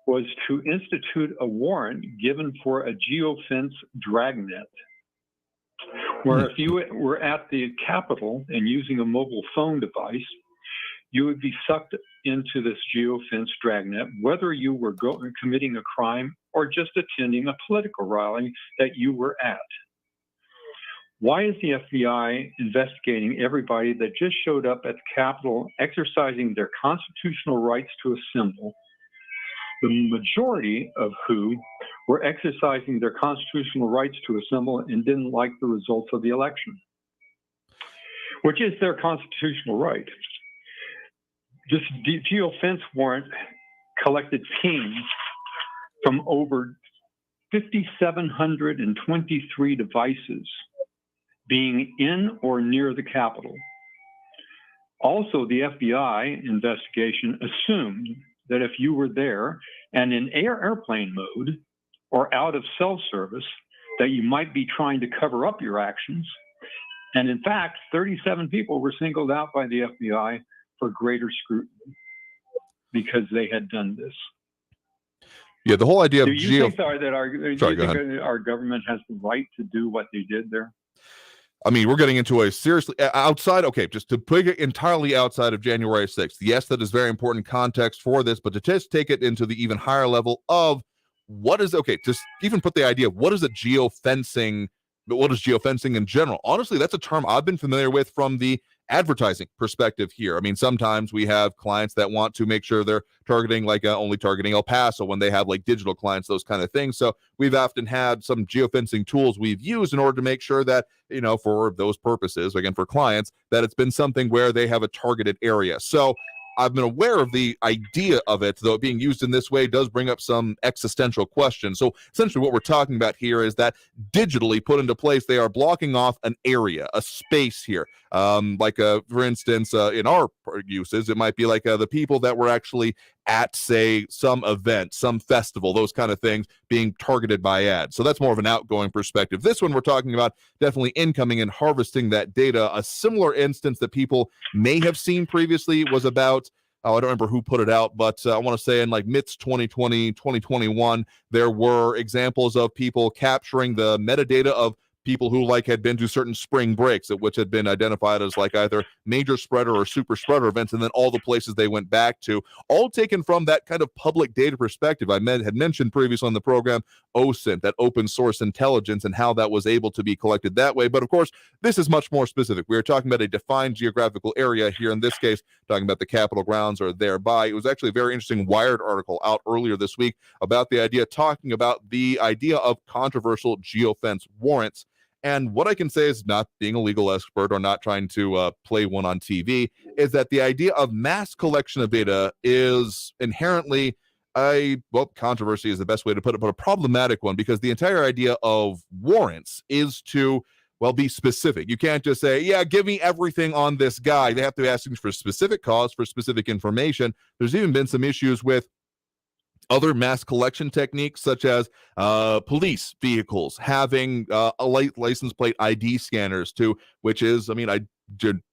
was to institute a warrant given for a geofence dragnet, where if you were at the Capitol and using a mobile phone device, you would be sucked into this geofence dragnet, whether you were committing a crime or just attending a political rally that you were at. Why is the FBI investigating everybody that just showed up at the Capitol exercising their constitutional rights to assemble, the majority of who were exercising their constitutional rights to assemble and didn't like the results of the election, which is their constitutional right? This geofence warrant collected pings from over 5,723 devices being in or near the Capitol. Also, the FBI investigation assumed that if you were there and in airplane mode or out of cell service, that you might be trying to cover up your actions. And in fact, 37 people were singled out by the FBI for greater scrutiny because they had done this. Yeah, the whole idea of do you think that our government has the right to do what they did there? I mean, we're getting into a seriously outside, okay, just to put it entirely outside of January 6th. Yes, that is very important context for this, but to just take it into the even higher level of what is, okay, just even put the idea of what is geofencing in general? Honestly, that's a term I've been familiar with from the advertising perspective here. I mean, sometimes we have clients that want to make sure they're targeting only targeting El Paso when they have like digital clients, those kind of things. So we've often had some geofencing tools we've used in order to make sure that, for those purposes, again, for clients, that it's been something where they have a targeted area. So I've been aware of the idea of it, though being used in this way does bring up some existential questions. So essentially what we're talking about here is that digitally put into place, they are blocking off an area, a space here. For instance, in our uses, it might be like the people that were actually at, say, some event, some festival, those kind of things being targeted by ads. So that's more of an outgoing perspective. This one we're talking about definitely incoming and harvesting that data. A similar instance that people may have seen previously was about, I don't remember who put it out, but I want to say in like MITS 2020, 2021, there were examples of people capturing the metadata of people who had been to certain spring breaks, which had been identified as either major spreader or super spreader events, and then all the places they went back to, all taken from that kind of public data perspective. I had mentioned previously on the program OSINT, that open source intelligence, and how that was able to be collected that way. But of course, this is much more specific. We are talking about a defined geographical area here, in this case, talking about the Capitol grounds or thereby. It was actually a very interesting Wired article out earlier this week about talking about the idea of controversial geofence warrants. And what I can say is, not being a legal expert or not trying to play one on TV, is that the idea of mass collection of data is inherently controversy is the best way to put it, but a problematic one, because the entire idea of warrants is to, be specific. You can't just say, yeah, give me everything on this guy. They have to be asking for specific cause, for specific information. There's even been some issues with other mass collection techniques, such as police vehicles having license plate ID scanners too, which is,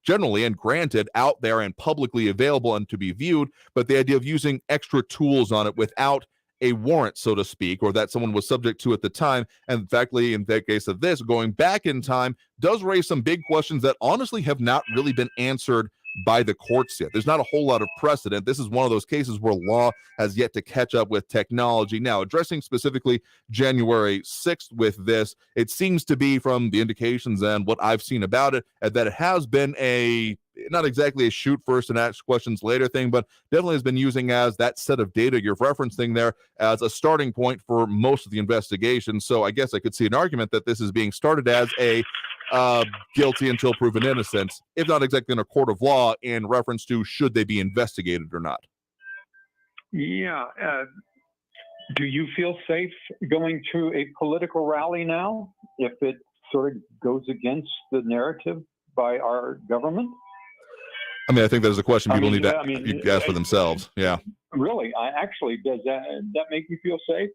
generally and granted out there and publicly available and to be viewed, but the idea of using extra tools on it without a warrant, so to speak, or that someone was subject to at the time, and in fact, in the case of this, going back in time, does raise some big questions that honestly have not really been answered by the courts yet. There's not a whole lot of precedent. This is one of those cases where law has yet to catch up with technology. Now, addressing specifically January 6th with this, it seems to be, from the indications and what I've seen about it, that it has been not exactly a shoot first and ask questions later thing, but definitely has been using as that set of data you're referencing there as a starting point for most of the investigation. So I guess I could see an argument that this is being started as a guilty until proven innocent, if not exactly in a court of law, in reference to should they be investigated or not. Yeah. Do you feel safe going to a political rally now if it sort of goes against the narrative by our government? I think that is a question people need to ask for themselves. Yeah. Really? Does that make you feel safe?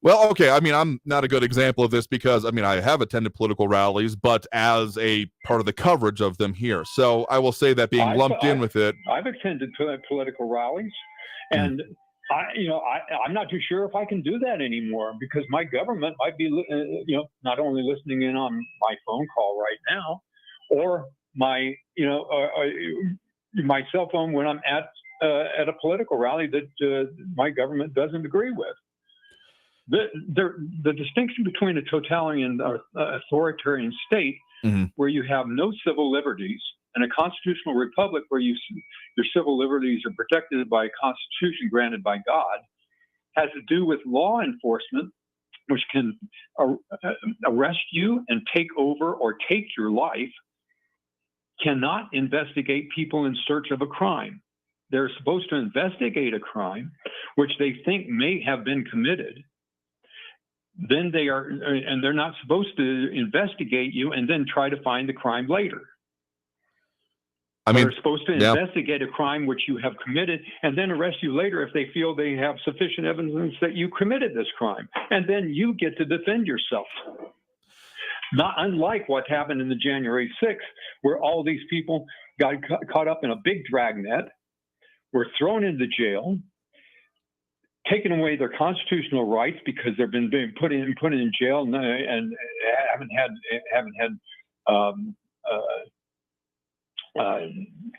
Well, okay. I'm not a good example of this because, I have attended political rallies, but as a part of the coverage of them here. So I will say that being lumped in with it. I've attended political rallies, and I'm not too sure if I can do that anymore, because my government might be, not only listening in on my phone call right now, or my, my cell phone when I'm at a political rally that my government doesn't agree with. The distinction between a totalitarian authoritarian state, where you have no civil liberties, and a constitutional republic where your civil liberties are protected by a constitution granted by God, has to do with law enforcement, which can arrest you and take over or take your life, cannot investigate people in search of a crime. They're supposed to investigate a crime which they think may have been committed. Then they're not supposed to investigate you and then try to find the crime later. They're supposed to investigate a crime which you have committed and then arrest you later if they feel they have sufficient evidence that you committed this crime. And then you get to defend yourself. Not unlike what happened in the January 6th, where all these people got caught up in a big dragnet, were thrown into jail, taken away their constitutional rights because they've been put in jail and haven't had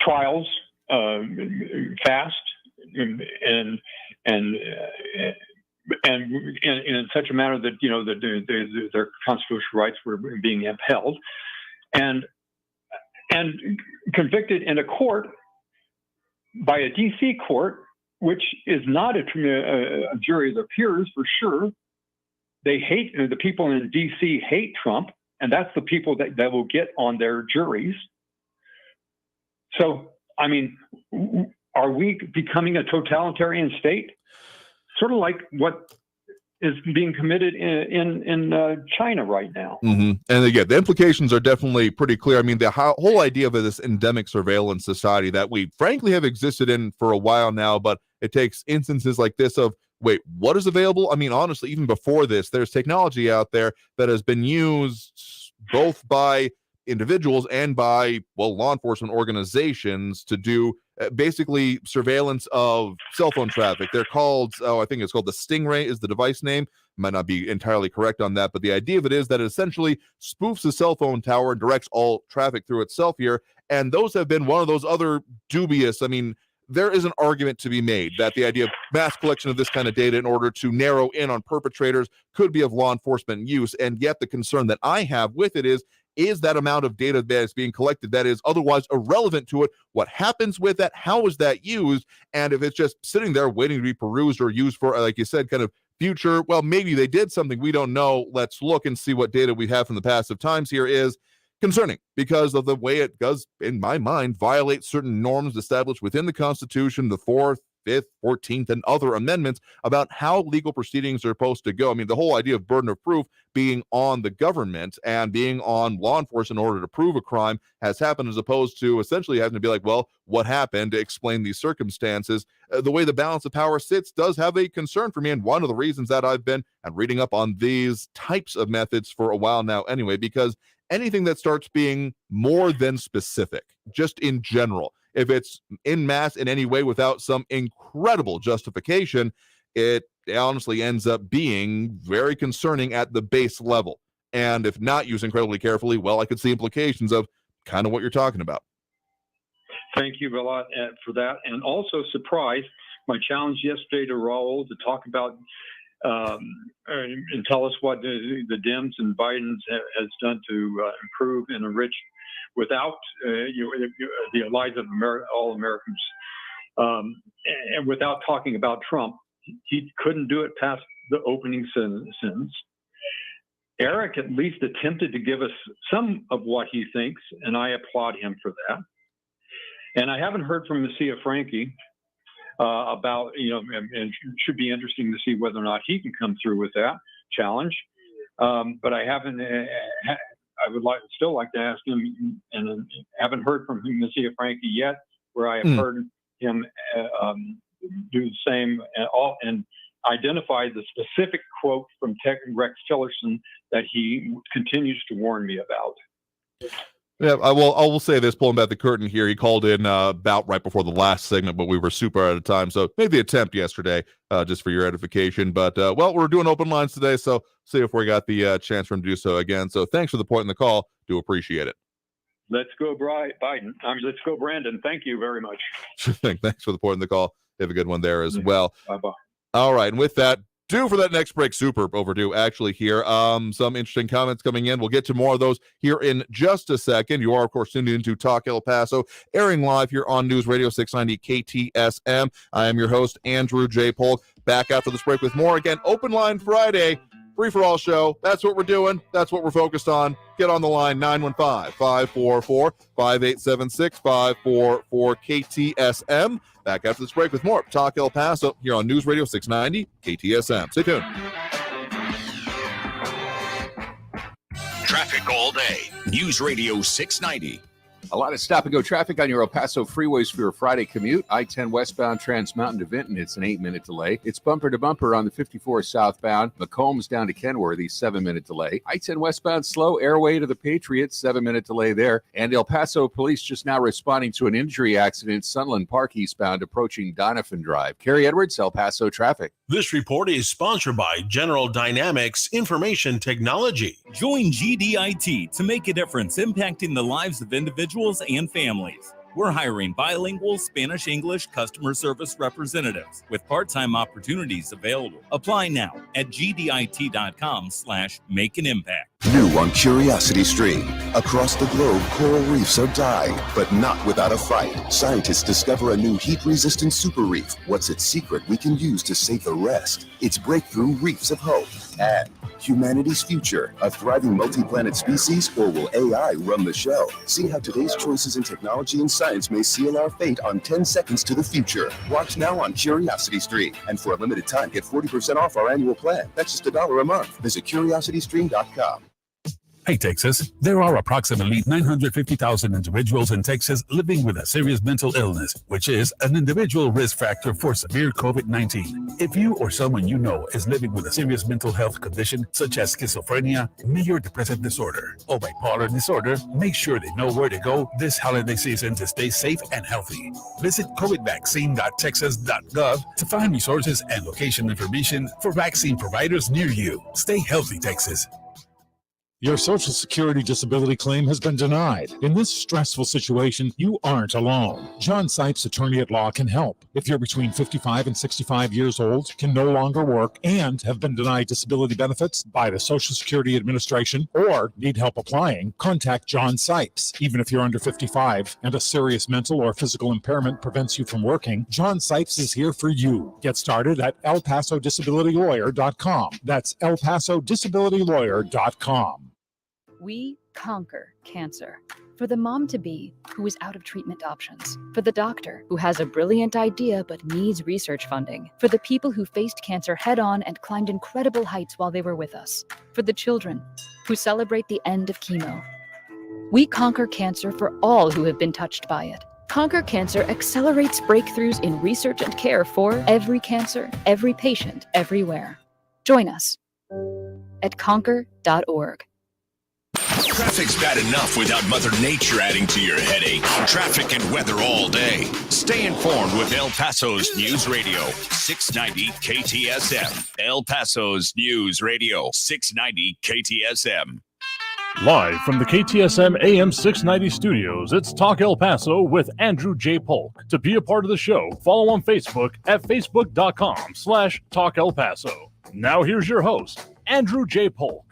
trials fast and in such a manner that that their constitutional rights were being upheld, and convicted in a court by a D.C. court, which is not a jury of their peers for sure. They hate, the people in D.C. hate Trump, and that's the people that will get on their juries. So, I mean, are we becoming a totalitarian state? Sort of like what is being committed in China right now. And again, the implications are definitely pretty clear. I mean, the whole idea of this endemic surveillance society that we frankly have existed in for a while now, but it takes instances like this of, wait, what is available? I mean, honestly, even before this, there's technology out there that has been used both by individuals and by, law enforcement organizations to do basically surveillance of cell phone traffic. They're called, I think it's called the Stingray is the device name. Might not be entirely correct on that, but the idea of it is that it essentially spoofs a cell phone tower and directs all traffic through itself here. And those have been one of those other dubious, I mean, there is an argument to be made that the idea of mass collection of this kind of data in order to narrow in on perpetrators could be of law enforcement use. And yet the concern that I have with it is that amount of data that is being collected that is otherwise irrelevant to it. What happens with that? How is that used? And if it's just sitting there waiting to be perused or used for, like you said, kind of future, maybe they did something we don't know. Let's look and see what data we have from the past of times here is concerning because of the way it does, in my mind, violate certain norms established within the Constitution, the 4th, 5th, 14th, and other amendments about how legal proceedings are supposed to go. I mean, the whole idea of burden of proof being on the government and being on law enforcement in order to prove a crime has happened, as opposed to essentially having to be like, what happened to explain these circumstances? The way the balance of power sits does have a concern for me, and one of the reasons that I've been reading up on these types of methods for a while now anyway, because anything that starts being more than specific, just in general, if it's in mass in any way without some incredible justification, it honestly ends up being very concerning at the base level. And if not used incredibly carefully, I could see implications of kind of what you're talking about. Thank you a lot for that. And also surprise, my challenge yesterday to Raul to talk about and tell us what the Dems and Biden has done to improve and enrich without the lives of all Americans, and without talking about Trump. He couldn't do it past the opening sentence. Eric at least attempted to give us some of what he thinks, and I applaud him for that. And I haven't heard from Messiah Frankie about, and it should be interesting to see whether or not he can come through with that challenge. But I haven't. I would still like to ask him, and haven't heard from Messiah Frankie yet, where I have heard him do the same and identify the specific quote from Rex Tillerson that he continues to warn me about. Yeah, I will say this, pulling back the curtain here. He called in about right before the last segment, but we were super out of time. So made the attempt yesterday, just for your edification. But, well, we're doing open lines today, so see if we got the chance for him to do so again. So thanks for the point in the call. Do appreciate it. Let's go, Biden. Let's go, Brandon. Thank you very much. Sure thing. Thanks for the point in the call. Have a good one there as well. Bye-bye. All right, and with that, due for that next break, super overdue actually here. Some interesting comments coming in. We'll get to more of those here in just a second. You are, of course, tuned into Talk El Paso, airing live here on News Radio 690 KTSM. I am your host, Andrew J. Polk. Back after this break with more. Again, Open Line Friday, free-for-all show. That's what we're doing. That's what we're focused on. Get on the line, 915-544-5876, 544-KTSM. Back after this break with more Talk El Paso here on News Radio 690 KTSM. Stay tuned. Traffic all day. News Radio 690. A lot of stop-and-go traffic on your El Paso freeways for your Friday commute. I-10 westbound Trans Mountain to Vinton, it's an 8-minute delay. It's bumper-to-bumper on the 54 southbound. Macombs down to Kenworthy, 7-minute delay. I-10 westbound slow, Airway to the Patriots, 7-minute delay there. And El Paso police just now responding to an injury accident, Sunland Park eastbound, approaching Donovan Drive. Kerry Edwards, El Paso traffic. This report is sponsored by General Dynamics Information Technology. Join GDIT to make a difference impacting the lives of individuals and families. We're hiring bilingual Spanish-English customer service representatives with part-time opportunities available. Apply now at gdit.com/make-an-impact. New on Curiosity Stream. Across the globe, coral reefs are dying, but not without a fight. Scientists discover a new heat-resistant super reef. What's its secret we can use to save the rest? It's breakthrough reefs of hope. And humanity's future, a thriving multi-planet species, or will AI run the show? See how today's choices in technology and science may seal our fate on 10 Seconds to the Future. Watch now on Curiosity Stream. And for a limited time, get 40% off our annual plan. That's just $1 a month. Visit curiositystream.com. Hey, Texas, there are approximately 950,000 individuals in Texas living with a serious mental illness, which is an individual risk factor for severe COVID-19. If you or someone you know is living with a serious mental health condition, such as schizophrenia, major depressive disorder, or bipolar disorder, make sure they know where to go this holiday season to stay safe and healthy. Visit covidvaccine.texas.gov to find resources and location information for vaccine providers near you. Stay healthy, Texas. Your Social Security disability claim has been denied. In this stressful situation, you aren't alone. John Sipes, attorney at law, can help. If you're between 55 and 65 years old, can no longer work, and have been denied disability benefits by the Social Security Administration, or need help applying, contact John Sipes. Even if you're under 55 and a serious mental or physical impairment prevents you from working, John Sipes is here for you. Get started at elpasodisabilitylawyer.com. That's elpasodisabilitylawyer.com. We conquer cancer. For the mom-to-be who is out of treatment options. For the doctor who has a brilliant idea but needs research funding. For the people who faced cancer head-on and climbed incredible heights while they were with us. For the children who celebrate the end of chemo. We conquer cancer for all who have been touched by it. Conquer Cancer accelerates breakthroughs in research and care for every cancer, every patient, everywhere. Join us at conquer.org. Traffic's bad enough without Mother Nature adding to your headache. Traffic and weather all day. Stay informed with El Paso's News Radio 690 KTSM. El Paso's News Radio 690 KTSM. Live from the KTSM AM 690 studios, it's Talk El Paso with Andrew J. Polk. To be a part of the show, follow on Facebook at facebook.com/Talk El Paso. Now here's your host, Andrew J. Polk.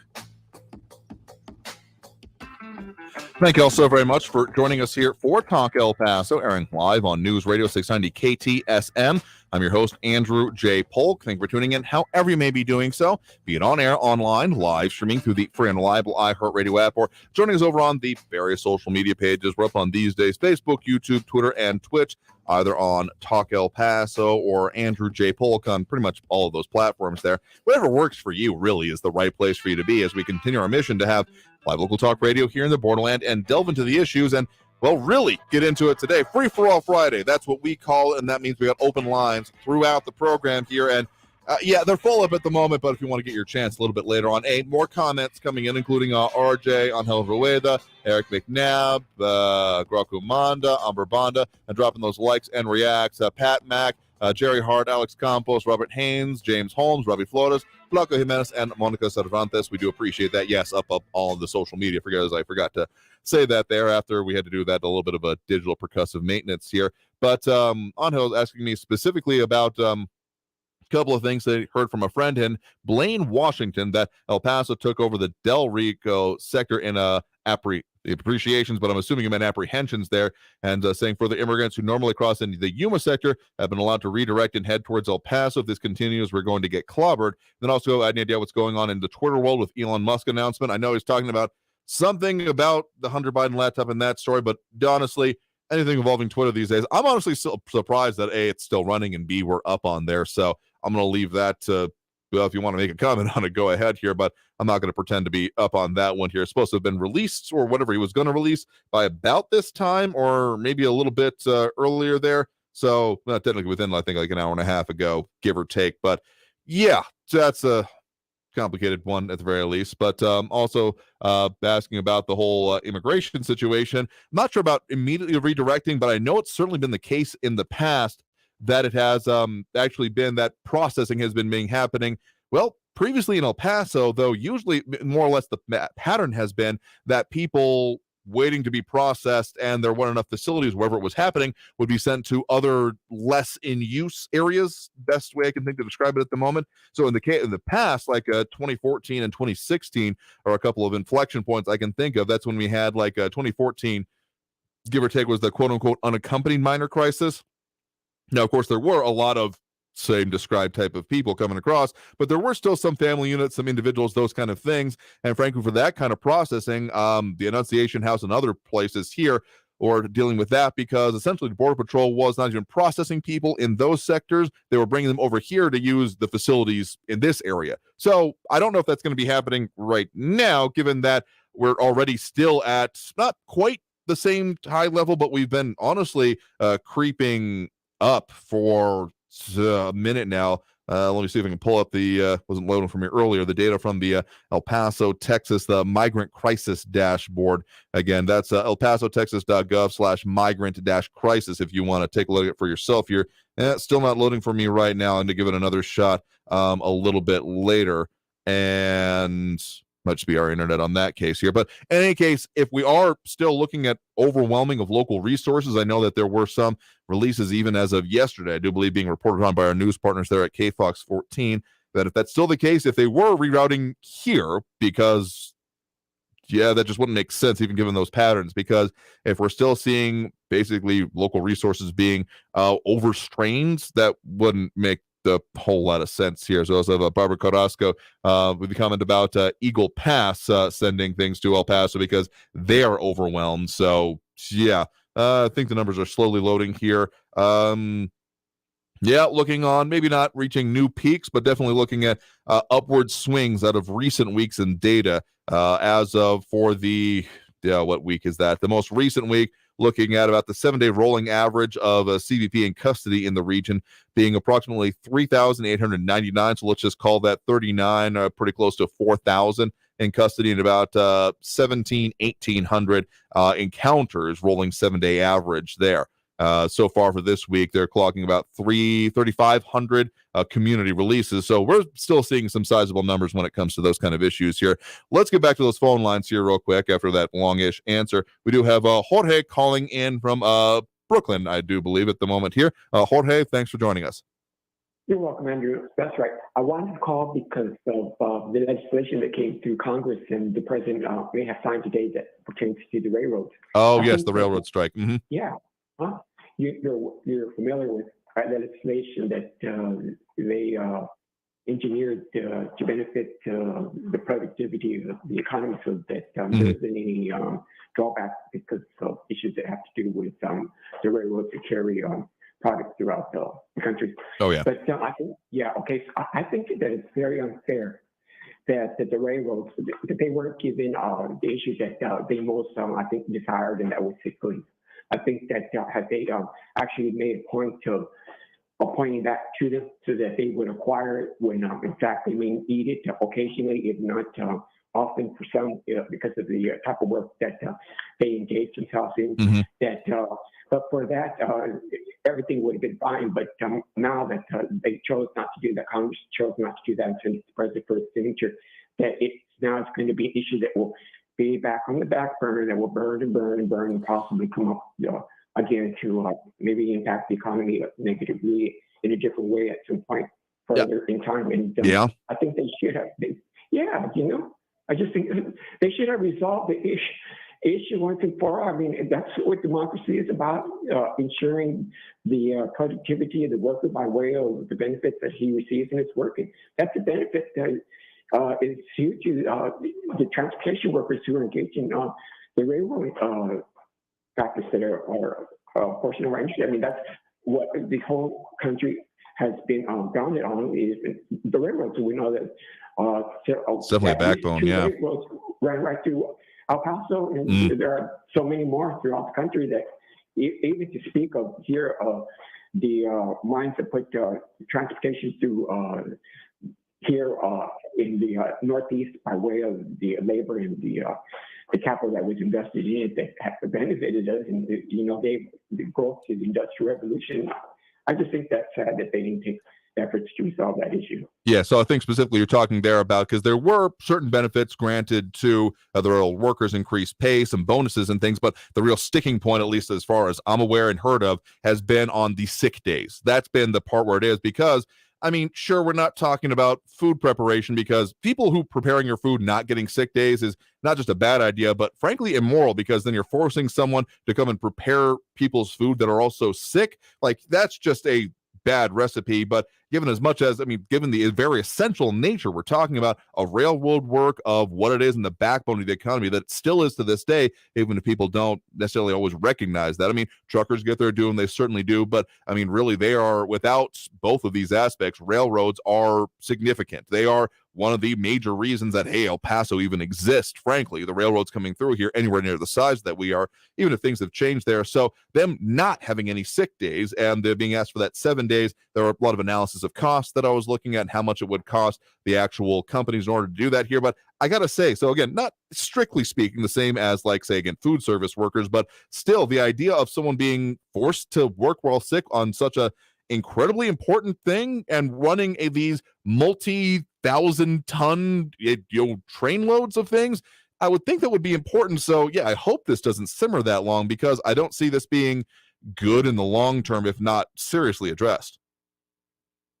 Thank you all so very much for joining us here for Talk El Paso, airing live on News Radio 690 KTSM. I'm your host, Andrew J. Polk. Thank you for tuning in, however you may be doing so, be it on air, online, live streaming through the free and reliable iHeartRadio app, or joining us over on the various social media pages. We're up on these days, Facebook, YouTube, Twitter, and Twitch, either on Talk El Paso or Andrew J. Polk on pretty much all of those platforms there. Whatever works for you really is the right place for you to be as we continue our mission to have live local talk radio here in the borderland and delve into the issues and, well, really get into it today. Free for all Friday. That's what we call it, and that means we got open lines throughout the program here. And Yeah, they're full up at the moment, but if you want to get your chance a little bit later on, more comments coming in, including RJ, Angel Rueda, Eric McNabb, Graku Manda, Amber Banda, and dropping those likes and reacts. Pat Mack, Jerry Hart, Alex Campos, Robert Haynes, James Holmes, Robbie Flores, Flaco Jimenez, and Monica Cervantes. We do appreciate that. Yes, up all of the social media. I forgot to say that there after we had to do that, a little bit of a digital percussive maintenance here. But Angel is asking me specifically about couple of things that I heard from a friend in Blaine, Washington, that El Paso took over the Del Rico sector in appreciations, but I'm assuming you meant apprehensions there, and saying further immigrants who normally cross into the Yuma sector have been allowed to redirect and head towards El Paso. If this continues, we're going to get clobbered. Then also, I had no idea what's going on in the Twitter world with Elon Musk announcement. I know he's talking about something about the Hunter Biden laptop in that story, but honestly, anything involving Twitter these days, I'm honestly still surprised that A, it's still running, and B, we're up on there. So I'm going to leave that to, well, if you want to make a comment on it, go ahead here, but I'm not going to pretend to be up on that one here. It's supposed to have been released, or whatever he was going to release, by about this time, or maybe a little bit earlier there. So technically within, I think, like an hour and a half ago, give or take. But yeah, that's a complicated one at the very least. But also asking about the whole immigration situation. I'm not sure about immediately redirecting, but I know it's certainly been the case in the past that it has actually been that processing has been happening. Well, previously in El Paso, though, usually more or less the pattern has been that people waiting to be processed, and there weren't enough facilities wherever it was happening, would be sent to other less in use areas. Best way I can think to describe it at the moment. So in the past, like 2014 and 2016 are a couple of inflection points I can think of. That's when we had 2014, give or take, was the quote unquote unaccompanied minor crisis. Now, of course, there were a lot of same described type of people coming across, but there were still some family units, some individuals, those kind of things. And frankly, for that kind of processing, the Annunciation House and other places here or dealing with that, because essentially the Border Patrol was not even processing people in those sectors. They were bringing them over here to use the facilities in this area. So I don't know if that's going to be happening right now, given that we're already still at not quite the same high level, but we've been honestly creeping up for a minute now. Let me see if I can pull up the wasn't loading for me earlier, the data from the El Paso, Texas, the migrant crisis dashboard. Again, that's elpasotexas.gov/migrant-crisis if you want to take a look at it for yourself here. It's still not loading for me right now, and to give it another shot a little bit later. And might just be our internet on that case here. But in any case, if we are still looking at overwhelming of local resources, I know that there were some releases even as of yesterday, I do believe, being reported on by our news partners there at KFOX 14, that if that's still the case, if they were rerouting here, because yeah, that just wouldn't make sense even given those patterns, because if we're still seeing basically local resources being overstrained, that wouldn't make a whole lot of sense here. So also Barbara Carrasco with the comment about Eagle Pass sending things to El Paso because they are overwhelmed. So yeah, I think the numbers are slowly loading here. Yeah, looking on, maybe not reaching new peaks, but definitely looking at upward swings out of recent weeks in data as of for the, what week is that? The most recent week, looking at about the 7-day rolling average of CBP in custody in the region being approximately 3,899. So let's just call that 39, pretty close to 4,000 in custody, and about 1,800 encounters rolling 7-day average there. So far for this week, they're clocking about 3,500 community releases. So we're still seeing some sizable numbers when it comes to those kind of issues here. Let's get back to those phone lines here real quick after that longish answer. We do have Jorge calling in from Brooklyn, I do believe, at the moment here. Jorge, thanks for joining us. You're welcome, Andrew. That's right. I wanted to call because of the legislation that came through Congress and the president may have signed today that pertains to the railroads. Oh, yes, the railroad strike. Mm-hmm. Yeah. You're familiar with that legislation that they engineered to benefit the productivity of the economy, so that there isn't any drawback because of issues that have to do with the railroad to carry products throughout the country. Oh, yeah. But I think that it's very unfair that the railroads, that they weren't given the issue that they most, I think, desired, and that was sick leave. I think that had they actually made a point to appointing that to them so that they would acquire it when in fact they may need it occasionally, if not often for some, because of the type of work that they engage themselves in. But for that, everything would have been fine. But now that they chose not to do that, Congress chose not to do that and send it to the president for his signature, that it's going to be an issue that will be back on the back burner, that will burn and burn and burn and possibly come up again to maybe impact the economy negatively in a different way at some point further in time. And I think they should have. I just think they should have resolved the issue once and for all. I mean, that's what democracy is about, ensuring the productivity of the worker by way of the benefits that he receives in his work. And that's a benefit that is huge to the transportation workers who are engaged in the railroad practice that are a portion of our industry. I mean, that's what the whole country has been grounded on, is the railroads. So we know that it's definitely a backbone, railroads ran right through El Paso, and there are so many more throughout the country that even to speak of here, the mines that put transportation through here in the Northeast by way of the labor and the capital that was invested in it that have benefited us, and the growth to the Industrial Revolution. I just think that's sad that they didn't take efforts to resolve that issue. Yeah, so I think specifically you're talking there about, because there were certain benefits granted to the rail workers, increased pay, some bonuses and things, but the real sticking point, at least as far as I'm aware and heard of, has been on the sick days. That's been the part where it is, because I mean, sure, we're not talking about food preparation, because people who preparing your food not getting sick days is not just a bad idea, but frankly immoral, because then you're forcing someone to come and prepare people's food that are also sick. Like, that's just a bad recipe. But given as much as, I mean, given the very essential nature, we're talking about a railroad work of what it is in the backbone of the economy that it still is to this day, even if people don't necessarily always recognize that. I mean, truckers get their due, and they certainly do, but I mean, really, they are, without both of these aspects, railroads are significant. They are one of the major reasons that, hey, El Paso even exists, frankly. The railroads coming through here anywhere near the size that we are, even if things have changed there. So them not having any sick days and they're being asked for that 7 days, there are a lot of analysis of costs that I was looking at and how much it would cost the actual companies in order to do that here. But I got to say, so again, not strictly speaking the same as, like, say, again, food service workers, but still the idea of someone being forced to work while sick on such a incredibly important thing and running these multi-thousand-ton train loads of things, I would think that would be important. So yeah, I hope this doesn't simmer that long, because I don't see this being good in the long term if not seriously addressed.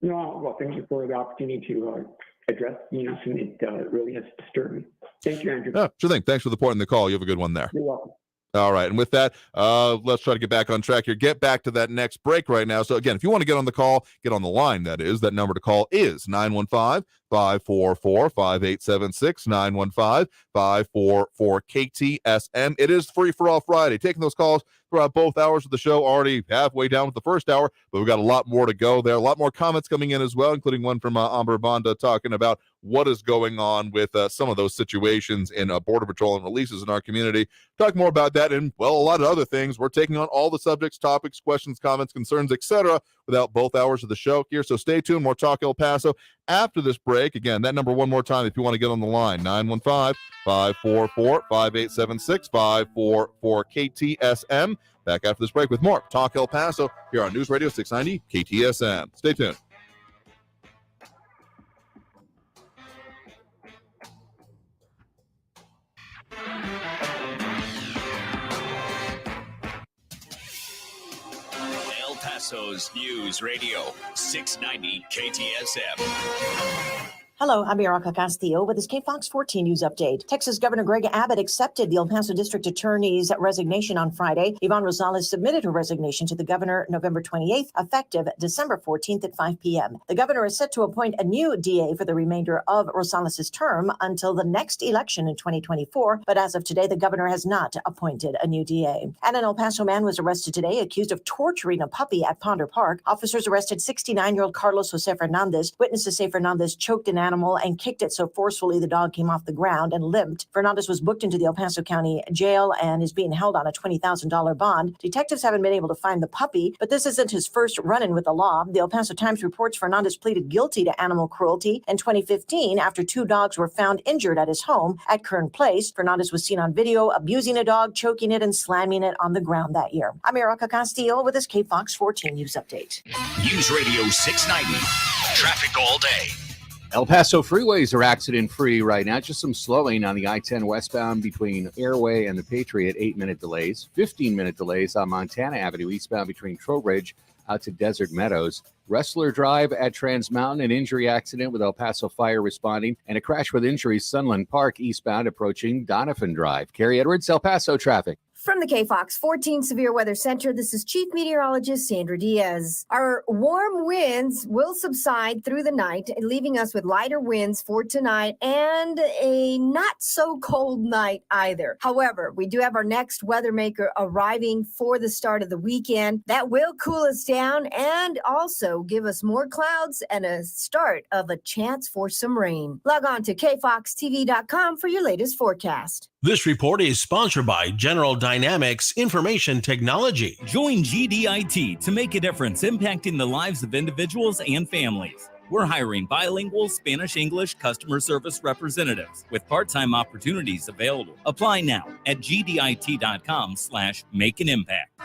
No, well, thank you for the opportunity to address something that really has disturbed me. Thank you, Andrew. Yeah, sure thing. Thanks for the point in the call. You have a good one there. You're welcome. All right. And with that, let's try to get back on track here. Get back to that next break right now. So again, if you want to get on the call, get on the line, that is. That number to call is 915-544-5876, 915-544-KTSM. It is Free for All Friday. Taking those calls throughout both hours of the show, already halfway down with the first hour, but we've got a lot more to go there. A lot more comments coming in as well, including one from Amber Banda talking about what is going on with some of those situations in Border Patrol and releases in our community. Talk more about that and, well, a lot of other things. We're taking on all the subjects, topics, questions, comments, concerns, etc. without both hours of the show here. So stay tuned. More Talk El Paso after this break. Again, that number one more time if you want to get on the line, 915-544-5876, 544-KTSM. Back after this break with more Talk El Paso here on News Radio 690 KTSM. Stay tuned. El Paso's News Radio 690 KTSM. Hello, I'm Erica Castillo with this KFOX 14 News Update. Texas Governor Greg Abbott accepted the El Paso District Attorney's resignation on Friday. Yvonne Rosales submitted her resignation to the governor November 28th, effective December 14th at 5 p.m. The governor is set to appoint a new DA for the remainder of Rosales' term until the next election in 2024, but as of today, the governor has not appointed a new DA. And an El Paso man was arrested today accused of torturing a puppy at Ponder Park. Officers arrested 69-year-old Carlos Jose Fernandez. Witnesses say Fernandez choked and animal and kicked it so forcefully the dog came off the ground and limped. Fernandez was booked into the El Paso County Jail and is being held on a $20,000 bond. Detectives haven't been able to find the puppy, but this isn't his first run-in with the law. The El Paso Times reports Fernandez pleaded guilty to animal cruelty in 2015 after 2 dogs were found injured at his home at Kern Place. Fernandez was seen on video abusing a dog, choking it, and slamming it on the ground that year. I'm Erica Castillo with this KFOX 14 News Update. News Radio 690. Traffic all day. El Paso freeways are accident-free right now. Just some slowing on the I-10 westbound between Airway and the Patriot, 8-minute delays. 15-minute delays on Montana Avenue eastbound between Trowbridge out to Desert Meadows. Wrestler Drive at Trans Mountain, an injury accident with El Paso Fire responding, and a crash with injuries Sunland Park eastbound approaching Donovan Drive. Carrie Edwards, El Paso traffic. From the KFOX 14 Severe Weather Center, this is Chief Meteorologist Sandra Diaz. Our warm winds will subside through the night, leaving us with lighter winds for tonight and a not so cold night either. However, we do have our next weather maker arriving for the start of the weekend. That will cool us down and also give us more clouds and a start of a chance for some rain. Log on to kfoxtv.com for your latest forecast. This report is sponsored by General Dynamics Information Technology. Join GDIT to make a difference impacting the lives of individuals and families. We're hiring bilingual Spanish-English customer service representatives with part-time opportunities available. Apply now at gdit.com/make an impact.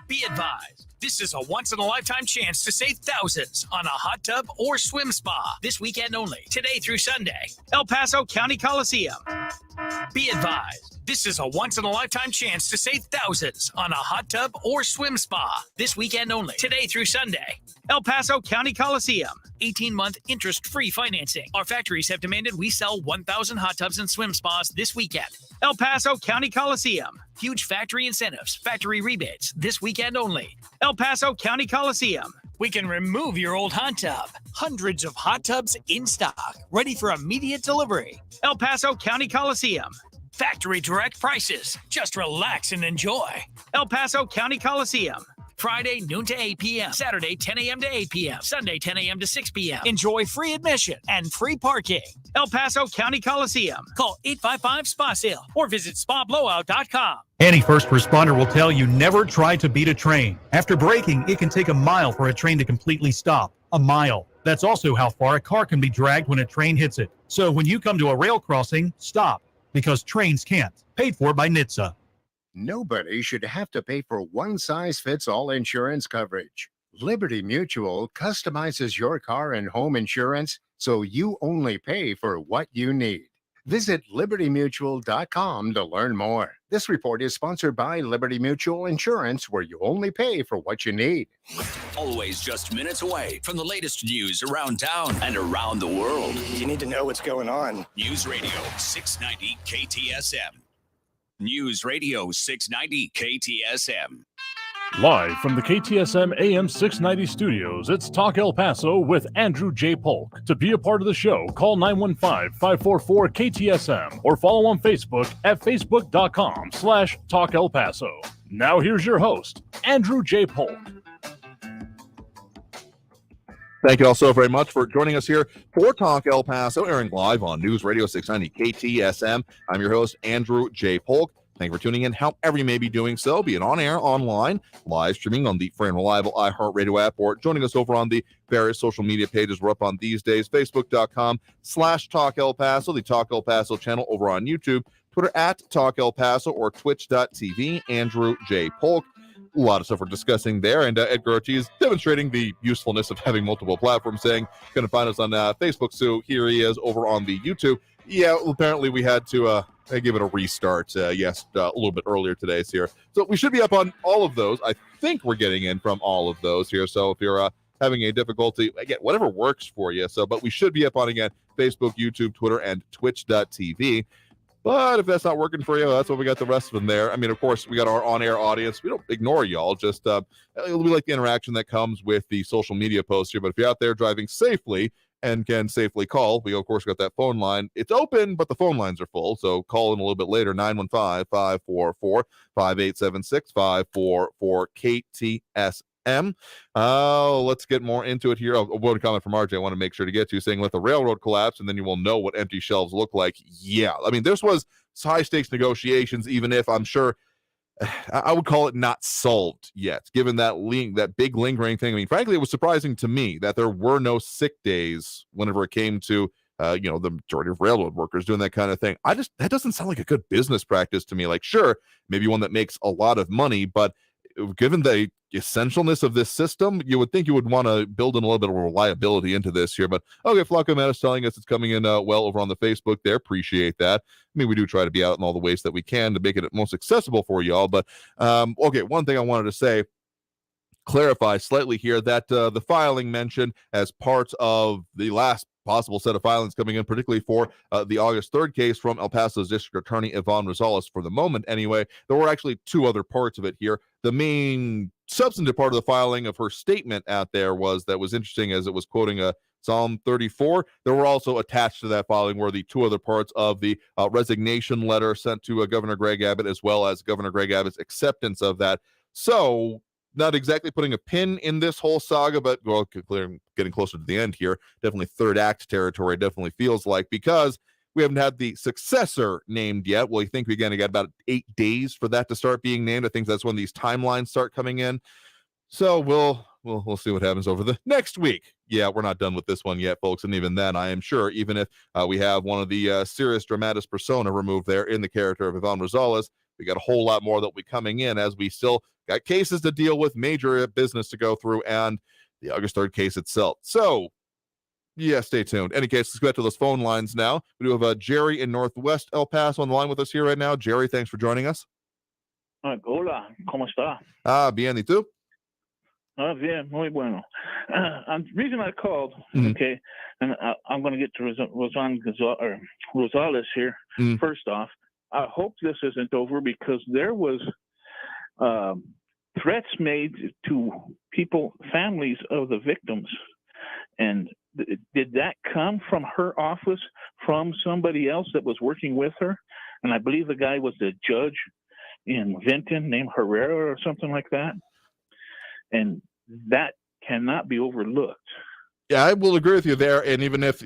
Be advised, this is a once-in-a-lifetime chance to save thousands on a hot tub or swim spa this weekend only, today through Sunday. El Paso County Coliseum. Be advised, this is a once-in-a-lifetime chance to save thousands on a hot tub or swim spa this weekend only, today through Sunday. El Paso County Coliseum. 18-month interest-free financing. Our factories have demanded we sell 1,000 hot tubs and swim spas this weekend. El Paso County Coliseum. Huge factory incentives, factory rebates this weekend only. El Paso County Coliseum. We can remove your old hot tub. Hundreds of hot tubs in stock, ready for immediate delivery. El Paso County Coliseum. Factory direct prices. Just relax and enjoy. El Paso County Coliseum. Friday, noon to 8 p.m. Saturday, 10 a.m. to 8 p.m. Sunday, 10 a.m. to 6 p.m. Enjoy free admission and free parking. El Paso County Coliseum. Call 855-SPA-SALE or visit spablowout.com. Any first responder will tell you never try to beat a train. After braking, it can take a mile for a train to completely stop. A mile. That's also how far a car can be dragged when a train hits it. So when you come to a rail crossing, stop, because trains can't. Paid for by NHTSA. Nobody should have to pay for one-size-fits-all insurance coverage. Liberty Mutual customizes your car and home insurance so you only pay for what you need. Visit libertymutual.com to learn more. This report is sponsored by Liberty Mutual Insurance, where you only pay for what you need. Always just minutes away from the latest news around town and around the world. You need to know what's going on. News Radio 690 KTSM. News Radio 690 KTSM. Live from the KTSM AM 690 studios, it's Talk El Paso with Andrew J. Polk. To be a part of the show, call 915-544-KTSM or follow on Facebook at facebook.com/Talk El Paso. Now here's your host, Andrew J. Polk. Thank you all so very much for joining us here for Talk El Paso, airing live on News Radio 690 KTSM. I'm your host, Andrew J. Polk. Thank you for tuning in, however you may be doing so, be it on air, online, live streaming on the free and reliable iHeartRadio app, or joining us over on the various social media pages we're up on these days, facebook.com/Talk El Paso, the Talk El Paso channel over on YouTube, Twitter at Talk El Paso, or twitch.tv, Andrew J. Polk. A lot of stuff we're discussing there, and Edgar Ortiz demonstrating the usefulness of having multiple platforms, saying you can find us on Facebook, so here he is over on the YouTube. Yeah, apparently we had to give it a restart, a little bit earlier today here. So we should be up on all of those. I think we're getting in from all of those here, so if you're having a difficulty, again, whatever works for you, but we should be up on, again, Facebook, YouTube, Twitter, and twitch.tv. But if that's not working for you, that's what we got the rest of them there. I mean, of course, we got our on-air audience. We don't ignore y'all. Just we like the interaction that comes with the social media posts here. But if you're out there driving safely and can safely call, we, of course, got that phone line. It's open, but the phone lines are full. So call in a little bit later, 915-544-5876, 544-KTSM. FM. Let's get more into it here. One comment from RJ I want to make sure to get to, saying, let the railroad collapse and then you will know what empty shelves look like. Yeah, I mean, this was high-stakes negotiations, even if I'm sure I would call it not solved yet, given that big lingering thing. I mean, frankly, it was surprising to me that there were no sick days whenever it came to the majority of railroad workers doing that kind of thing. That doesn't sound like a good business practice to me. Like, sure, maybe one that makes a lot of money, but given the essentialness of this system, you would think you would want to build in a little bit of reliability into this here. But okay, Flacco Matt is telling us it's coming in well over on the Facebook there. Appreciate that. I mean, we do try to be out in all the ways that we can to make it most accessible for y'all. But okay, one thing I wanted to say, clarify slightly here, that the filing mentioned as part of the last possible set of filings coming in, particularly for the August 3rd case from El Paso's District Attorney Yvonne Rosales. For the moment, anyway, there were actually two other parts of it here. The main substantive part of the filing of her statement out there was interesting, as it was quoting Psalm 34. There were also attached to that filing were the two other parts of the resignation letter sent to Governor Greg Abbott, as well as Governor Greg Abbott's acceptance of that. So, not exactly putting a pin in this whole saga, but getting closer to the end here. Definitely third act territory, definitely feels like, because we haven't had the successor named yet. Well, you think we got about 8 days for that to start being named. I think that's when these timelines start coming in. So we'll see what happens over the next week. Yeah, we're not done with this one yet, folks. And even then, I am sure, even if we have one of the serious dramatis persona removed there in the character of Yvonne Rosales, we got a whole lot more that will be coming in, as we still got cases to deal with, major business to go through, and the August 3rd case itself. So, yeah, stay tuned. Any case, let's go back to those phone lines now. We do have Jerry in Northwest El Paso on the line with us here right now. Jerry, thanks for joining us. Hola, ¿cómo está? Bien, ¿y tú? Bien, muy bueno. The reason I called, okay, and I'm going to get to Rosales here. First off, I hope this isn't over, because there was threats made to families of the victims. And did that come from her office, from somebody else that was working with her? And I believe the guy was the judge in Vinton named Herrera or something like that. And that cannot be overlooked. Yeah, I will agree with you there. And even if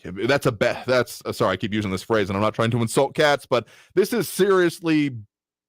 that's sorry, I keep using this phrase, and I'm not trying to insult cats, but this is seriously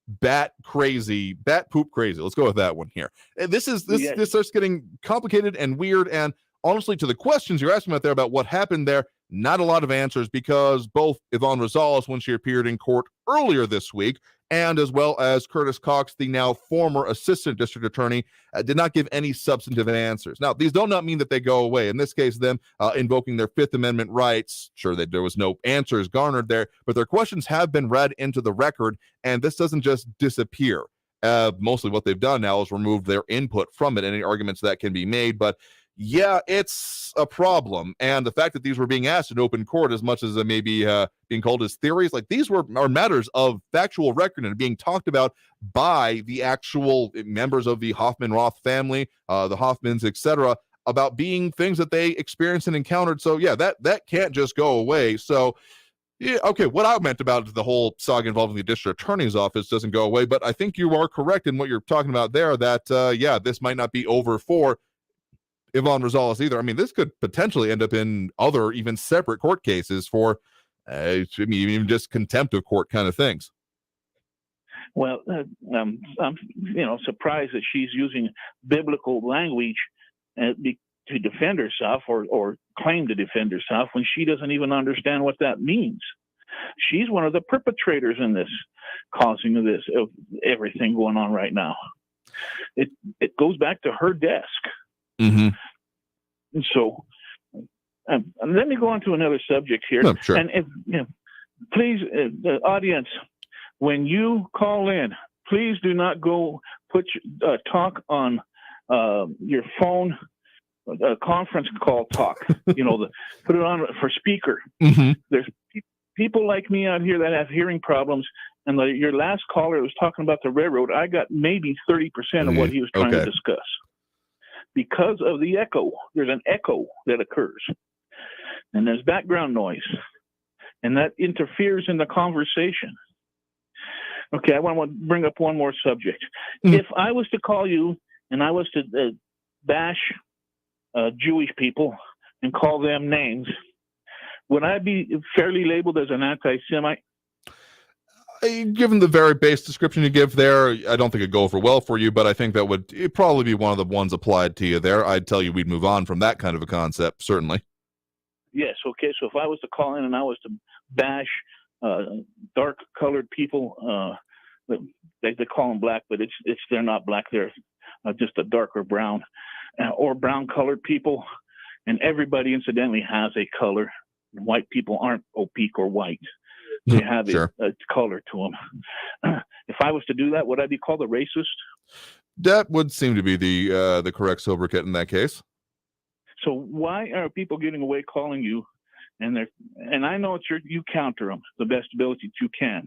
bat poop crazy. Let's go with that one here. This starts getting complicated and weird. And honestly, to the questions you're asking out there about what happened there, not a lot of answers, because both Yvonne Rosales, when she appeared in court earlier this week, and as well as Curtis Cox, the now former assistant district attorney, did not give any substantive answers. Now, these do not mean that they go away. In this case, them invoking their Fifth Amendment rights, sure that there was no answers garnered there, but their questions have been read into the record, and this doesn't just disappear. Mostly what they've done now is remove their input from it, any arguments that can be made, but yeah, it's a problem. And the fact that these were being asked in open court, as much as they may be being called as theories, like these are matters of factual record and being talked about by the actual members of the Hoffman-Roth family, the Hoffmans, etc., about being things that they experienced and encountered. So yeah, that can't just go away. So yeah, okay, what I meant about the whole saga involving the district attorney's office doesn't go away, but I think you are correct in what you're talking about there, that yeah, this might not be over for Yvonne Rosales either. I mean, this could potentially end up in other, even separate court cases for, even just contempt of court kind of things. Well, I'm surprised that she's using biblical language to defend herself or claim to defend herself when she doesn't even understand what that means. She's one of the perpetrators in this, causing this of everything going on right now. It goes back to her desk. Mm-hmm. And so, let me go on to another subject here. Oh, sure. And please, the audience, when you call in, please do not go put talk on your phone, conference call talk. Put it on for speaker. Mm-hmm. There's people like me out here that have hearing problems. And your last caller was talking about the railroad. I got maybe 30% of what he was trying to discuss. Because of the echo, there's an echo that occurs, and there's background noise, and that interferes in the conversation. Okay, I want to bring up one more subject. If I was to call you and I was to bash Jewish people and call them names, would I be fairly labeled as an anti-Semite? Given the very base description you give there, I don't think it'd go over well for you, but I think that would probably be one of the ones applied to you there. I'd tell you we'd move on from that kind of a concept, certainly. Yes, okay. So if I was to call in and I was to bash dark-colored people, they call them black, but they're not black. They're just a darker brown, or brown-colored people, and everybody incidentally has a color. White people aren't opaque or white. They have a color to them. If I was to do that, would I be called a racist? That would seem to be the correct sobriquet in that case. So why are people getting away calling you? And I know you counter them the best ability that you can,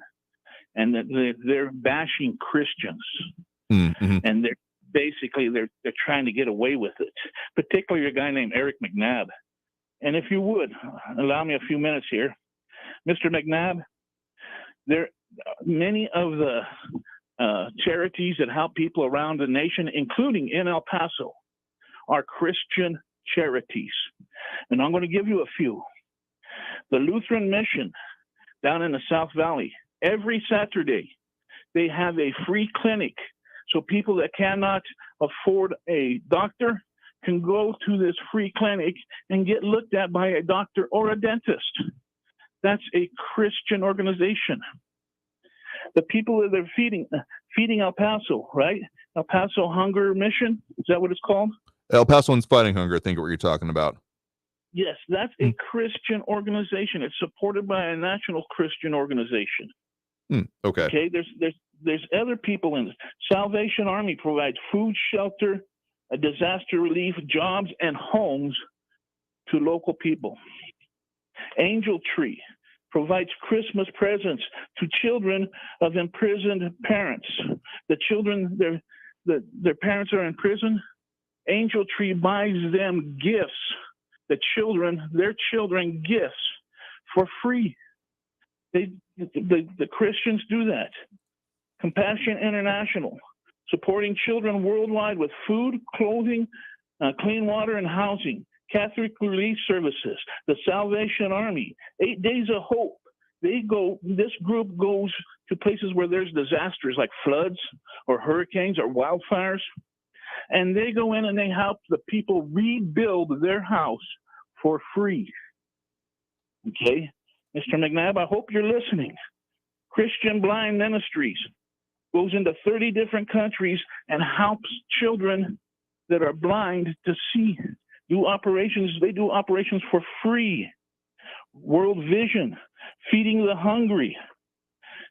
and that they're bashing Christians, and they're trying to get away with it. Particularly a guy named Eric McNabb. And if you would allow me a few minutes here, Mr. McNabb, there many of the charities that help people around the nation, including in El Paso, are Christian charities. And I'm going to give you a few. The Lutheran Mission down in the South Valley, every Saturday, they have a free clinic. So people that cannot afford a doctor can go to this free clinic and get looked at by a doctor or a dentist. That's a Christian organization. The people that are feeding El Paso, right? El Paso Hunger Mission, is that what it's called? El Pasoans Fighting Hunger, I think what you're talking about. Yes, that's a Christian organization. It's supported by a national Christian organization. Okay. Okay, there's other people in it. Salvation Army provides food, shelter, disaster relief, jobs, and homes to local people. Angel Tree provides Christmas presents to children of imprisoned parents. The children, their parents are in prison. Angel Tree buys them gifts, their children gifts for free. The Christians do that. Compassion International, supporting children worldwide with food, clothing, clean water, and housing. Catholic Relief Services, the Salvation Army, 8 Days of Hope. This group goes to places where there's disasters like floods or hurricanes or wildfires. And they go in and they help the people rebuild their house for free. Okay? Mr. McNabb, I hope you're listening. Christian Blind Ministries goes into 30 different countries and helps children that are blind to see. They do operations for free. World Vision, feeding the hungry.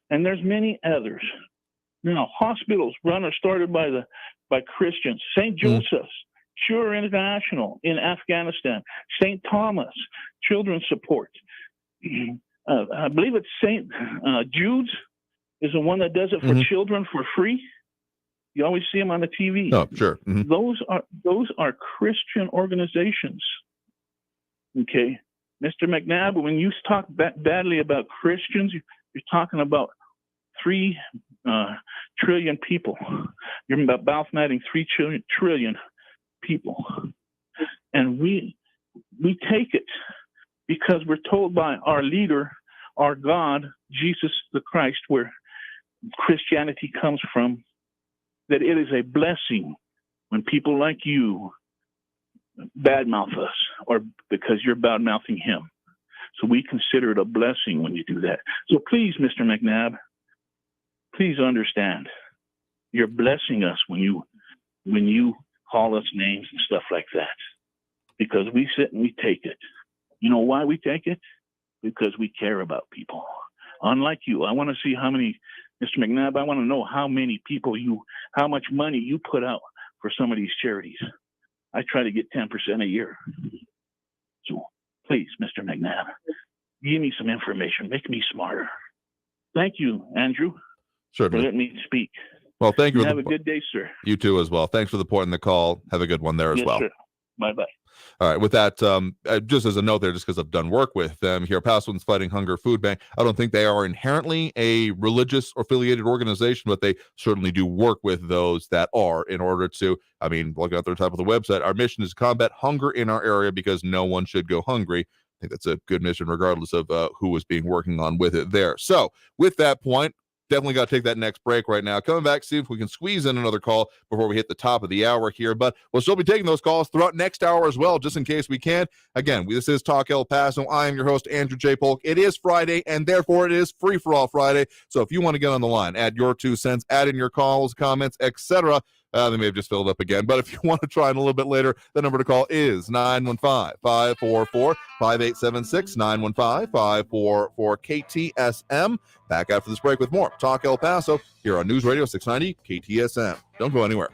And there's many others. Now, hospitals run or started by Christians. St. Joseph's, Cure International in Afghanistan. St. Thomas, Children's Support. I believe it's St. Jude's is the one that does it for children for free. You always see them on the TV. Oh, sure. Those are Christian organizations. Okay, Mr. McNabb, when you talk badly about Christians, you're talking about 3 trillion people. You're about mouth-matting 3 trillion people, and we take it because we're told by our leader, our God, Jesus the Christ, where Christianity comes from, that it is a blessing when people like you badmouth us, or because you're badmouthing him. So we consider it a blessing when you do that. So please, Mr. McNabb, please understand, you're blessing us when you call us names and stuff like that, because we sit and we take it. You know why we take it? Because we care about people. Unlike you, I want to see how many, Mr. McNabb, I want to know how many people how much money you put out for some of these charities. I try to get 10% a year. So please, Mr. McNabb, give me some information. Make me smarter. Thank you, Andrew, for letting me speak. Well, thank you. Have a good day, sir. You too as well. Thanks for the point in the call. Have a good one there as well. Sir. Bye-bye. All right. With that, just as a note there, just because I've done work with them here, Paso's Fighting Hunger Food Bank, I don't think they are inherently a religious or affiliated organization, but they certainly do work with those that are in order to, I mean, looking at the top of the website, our mission is to combat hunger in our area because no one should go hungry. I think that's a good mission regardless of who is being working on with it there. So with that point, definitely got to take that next break right now. Coming back, see if we can squeeze in another call before we hit the top of the hour here. But we'll still be taking those calls throughout next hour as well, just in case we can. Again, this is Talk El Paso. I am your host, Andrew J. Polk. It is Friday, and therefore it is Free for All Friday. So if you want to get on the line, add your 2 cents, add in your calls, comments, etc. They may have just filled up again. But if you want to try in a little bit later, the number to call is 915-544-5876, 915-544-KTSM. Back after this break with more Talk El Paso here on News Radio 690 KTSM. Don't go anywhere.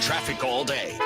Traffic all day.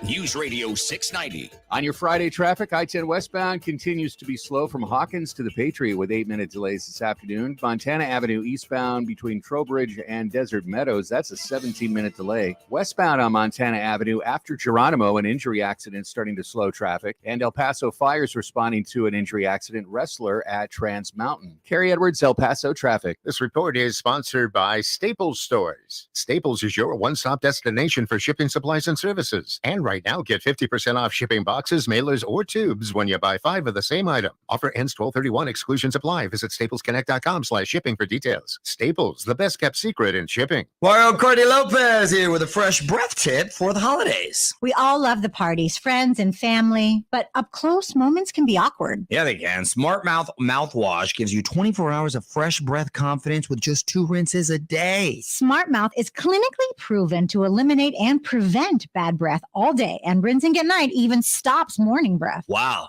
News Radio 690. On your Friday traffic, I-10 westbound continues to be slow from Hawkins to the Patriot with 8-minute delays this afternoon. Montana Avenue eastbound between Trowbridge and Desert Meadows, that's a 17-minute delay. Westbound on Montana Avenue after Geronimo, an injury accident starting to slow traffic. And El Paso fires responding to an injury accident. Wrestler at Trans Mountain. Carrie Edwards, El Paso traffic. This report is sponsored by Staples Stores. Staples is your one-stop destination for shipping supplies and services. And right now, get 50% off shipping boxes, mailers, or tubes when you buy 5 of the same item. Offer ends 12/31. Exclusions apply. Visit staplesconnect.com/shipping for details. Staples, the best kept secret in shipping. Mario Cordy Lopez here with a fresh breath tip for the holidays. We all love the parties, friends and family, but up close moments can be awkward. Yeah, they can. Smart Mouth mouthwash gives you 24 hours of fresh breath confidence with just 2 rinses a day. Smart Mouth is clinically proven to eliminate and prevent bad breath all day, and rinsing at night even stops morning breath. Wow.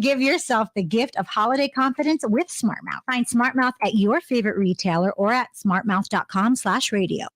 Give yourself the gift of holiday confidence with Smart Mouth. Find Smart Mouth at your favorite retailer or at smartmouth.com/radio.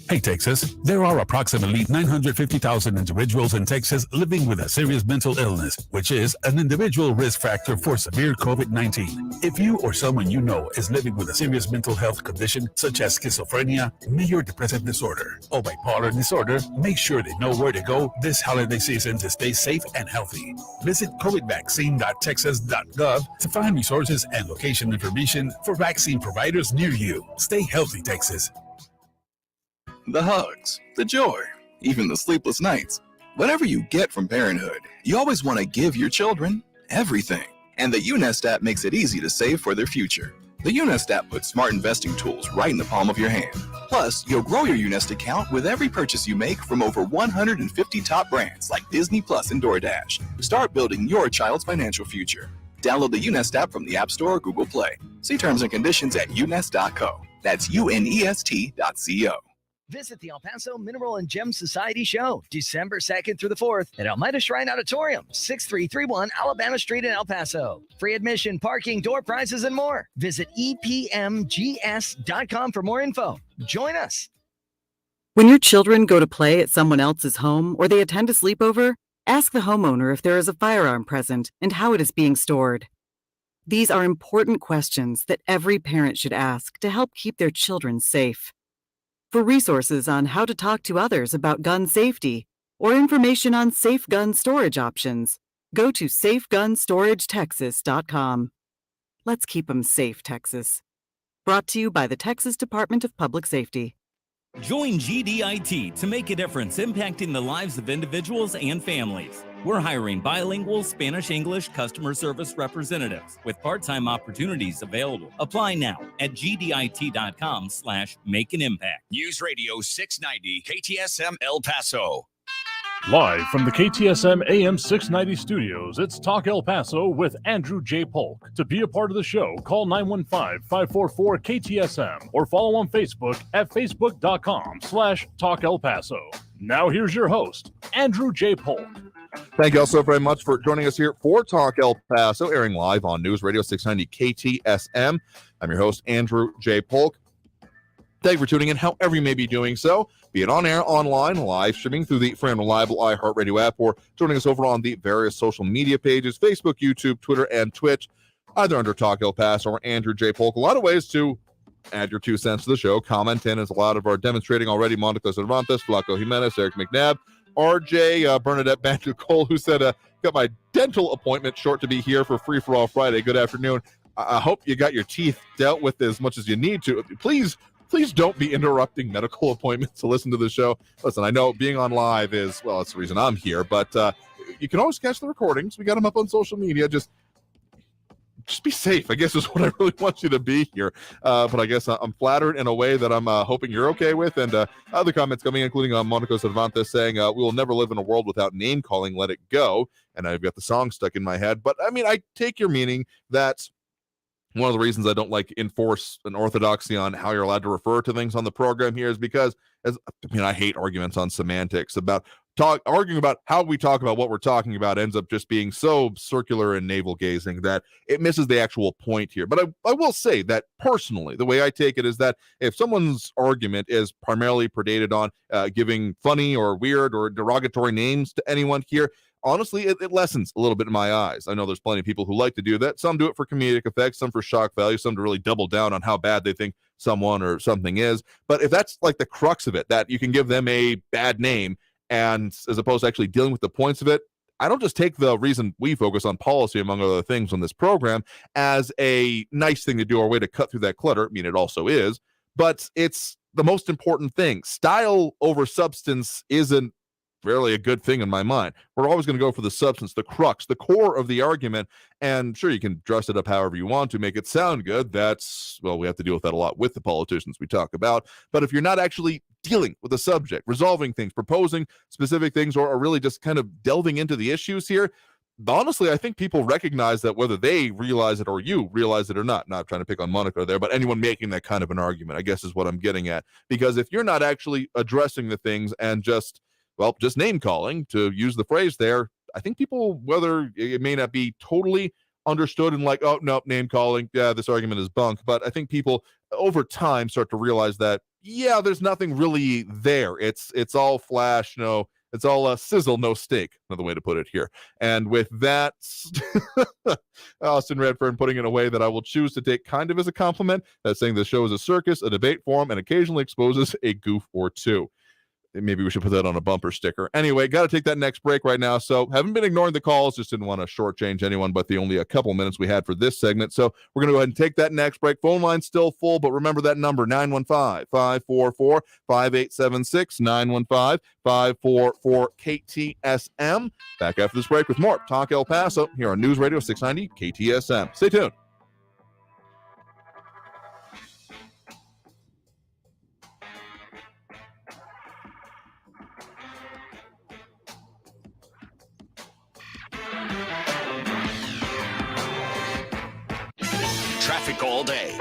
Hey, Texas, there are approximately 950,000 individuals in Texas living with a serious mental illness, which is an individual risk factor for severe COVID-19. If you or someone you know is living with a serious mental health condition, such as schizophrenia, major depressive disorder, or bipolar disorder, make sure they know where to go this holiday season to stay safe and healthy. Visit covidvaccine.texas.gov to find resources and location information for vaccine providers near you. Stay healthy, Texas. The hugs, the joy, even the sleepless nights. Whatever you get from parenthood, you always want to give your children everything. And the UNest app makes it easy to save for their future. The UNest app puts smart investing tools right in the palm of your hand. Plus, you'll grow your UNest account with every purchase you make from over 150 top brands like Disney Plus and DoorDash. Start building your child's financial future. Download the UNest app from the App Store or Google Play. See terms and conditions at unest.co. That's UNEST.co. Visit the El Paso Mineral and Gem Society Show, December 2nd through the 4th at Almeida Shrine Auditorium, 6331 Alabama Street in El Paso. Free admission, parking, door prizes, and more. Visit EPMGS.com for more info. Join us. When your children go to play at someone else's home or they attend a sleepover, ask the homeowner if there is a firearm present and how it is being stored. These are important questions that every parent should ask to help keep their children safe. For resources on how to talk to others about gun safety or information on safe gun storage options, go to safegunstoragetexas.com. Let's keep them safe, Texas. Brought to you by the Texas Department of Public Safety. Join GDIT to make a difference impacting the lives of individuals and families. We're hiring bilingual Spanish-English customer service representatives with part-time opportunities available. Apply now at gdit.com/make-an-impact. News Radio 690 KTSM El Paso. Live from the KTSM AM 690 studios, it's Talk El Paso with Andrew J. Polk. To be a part of the show, call 915-544-KTSM or follow on Facebook at facebook.com/Talk El Paso. Now here's your host, Andrew J. Polk. Thank you all so very much for joining us here for Talk El Paso, airing live on News Radio 690 KTSM. I'm your host, Andrew J. Polk. Thank you for tuning in, however you may be doing so, be it on air, online, live streaming through the free and reliable iHeartRadio app, or joining us over on the various social media pages, Facebook, YouTube, Twitter, and Twitch. either under Talk El Paso or Andrew J. Polk. A lot of ways to add your 2 cents to the show. Comment in, as a lot of our demonstrating already. Monica Cervantes, Flaco Jimenez, Eric McNabb, RJ, Bernadette Bantu Cole, who said, got my dental appointment short to be here for Free For All Friday. Good afternoon. I hope you got your teeth dealt with as much as you need to. Please don't be interrupting medical appointments to listen to the show. Listen, I know being on live is, well, that's the reason I'm here, but you can always catch the recordings. We got them up on social media. Just be safe, I guess, is what I really want you to be here. But I guess I'm flattered in a way that I'm hoping you're okay with. And other comments coming in, including Monica Cervantes saying, we will never live in a world without name calling, let it go. And I've got the song stuck in my head. But I mean, I take your meaning that one of the reasons I don't enforce an orthodoxy on how you're allowed to refer to things on the program here is because, I hate arguments on semantics about arguing about how we talk about what we're talking about ends up just being so circular and navel gazing that it misses the actual point here. But I will say that personally, the way I take it is that if someone's argument is primarily predated on giving funny or weird or derogatory names to anyone here, honestly, it lessens a little bit in my eyes. I know there's plenty of people who like to do that. Some do it for comedic effect, some for shock value, some to really double down on how bad they think someone or something is. But if that's like the crux of it, that you can give them a bad name, and as opposed to actually dealing with the points of it, I don't just take the reason we focus on policy, among other things, on this program as a nice thing to do or a way to cut through that clutter. I mean, it also is, but it's the most important thing. Style over substance isn't really a good thing in my mind. We're always going to go for the substance, the crux, the core of the argument. And sure, you can dress it up however you want to make it sound good. We have to deal with that a lot with the politicians we talk about. But if you're not actually dealing with the subject, resolving things, proposing specific things, or really just kind of delving into the issues here, honestly, I think people recognize that, whether they realize it or you realize it or not. Not trying to pick on Monica there, but anyone making that kind of an argument, I guess, is what I'm getting at. Because if you're not actually addressing the things and just name calling, to use the phrase there, I think people, whether it may not be totally understood and like, oh, no, name calling, yeah, this argument is bunk, but I think people over time start to realize that, yeah, there's nothing really there. It's all flash, it's all sizzle, no steak, another way to put it here. And with that, Austin Redfern putting it in a way that I will choose to take kind of as a compliment, that's saying the show is a circus, a debate forum, and occasionally exposes a goof or two. Maybe we should put that on a bumper sticker. Anyway, got to take that next break right now. So haven't been ignoring the calls, just didn't want to shortchange anyone, but only a couple minutes we had for this segment. So we're going to go ahead and take that next break. Phone line's still full, but remember that number, 915-544-5876, 915-544-KTSM. Back after this break with more Talk El Paso here on News Radio 690 KTSM. Stay tuned. Traffic all day.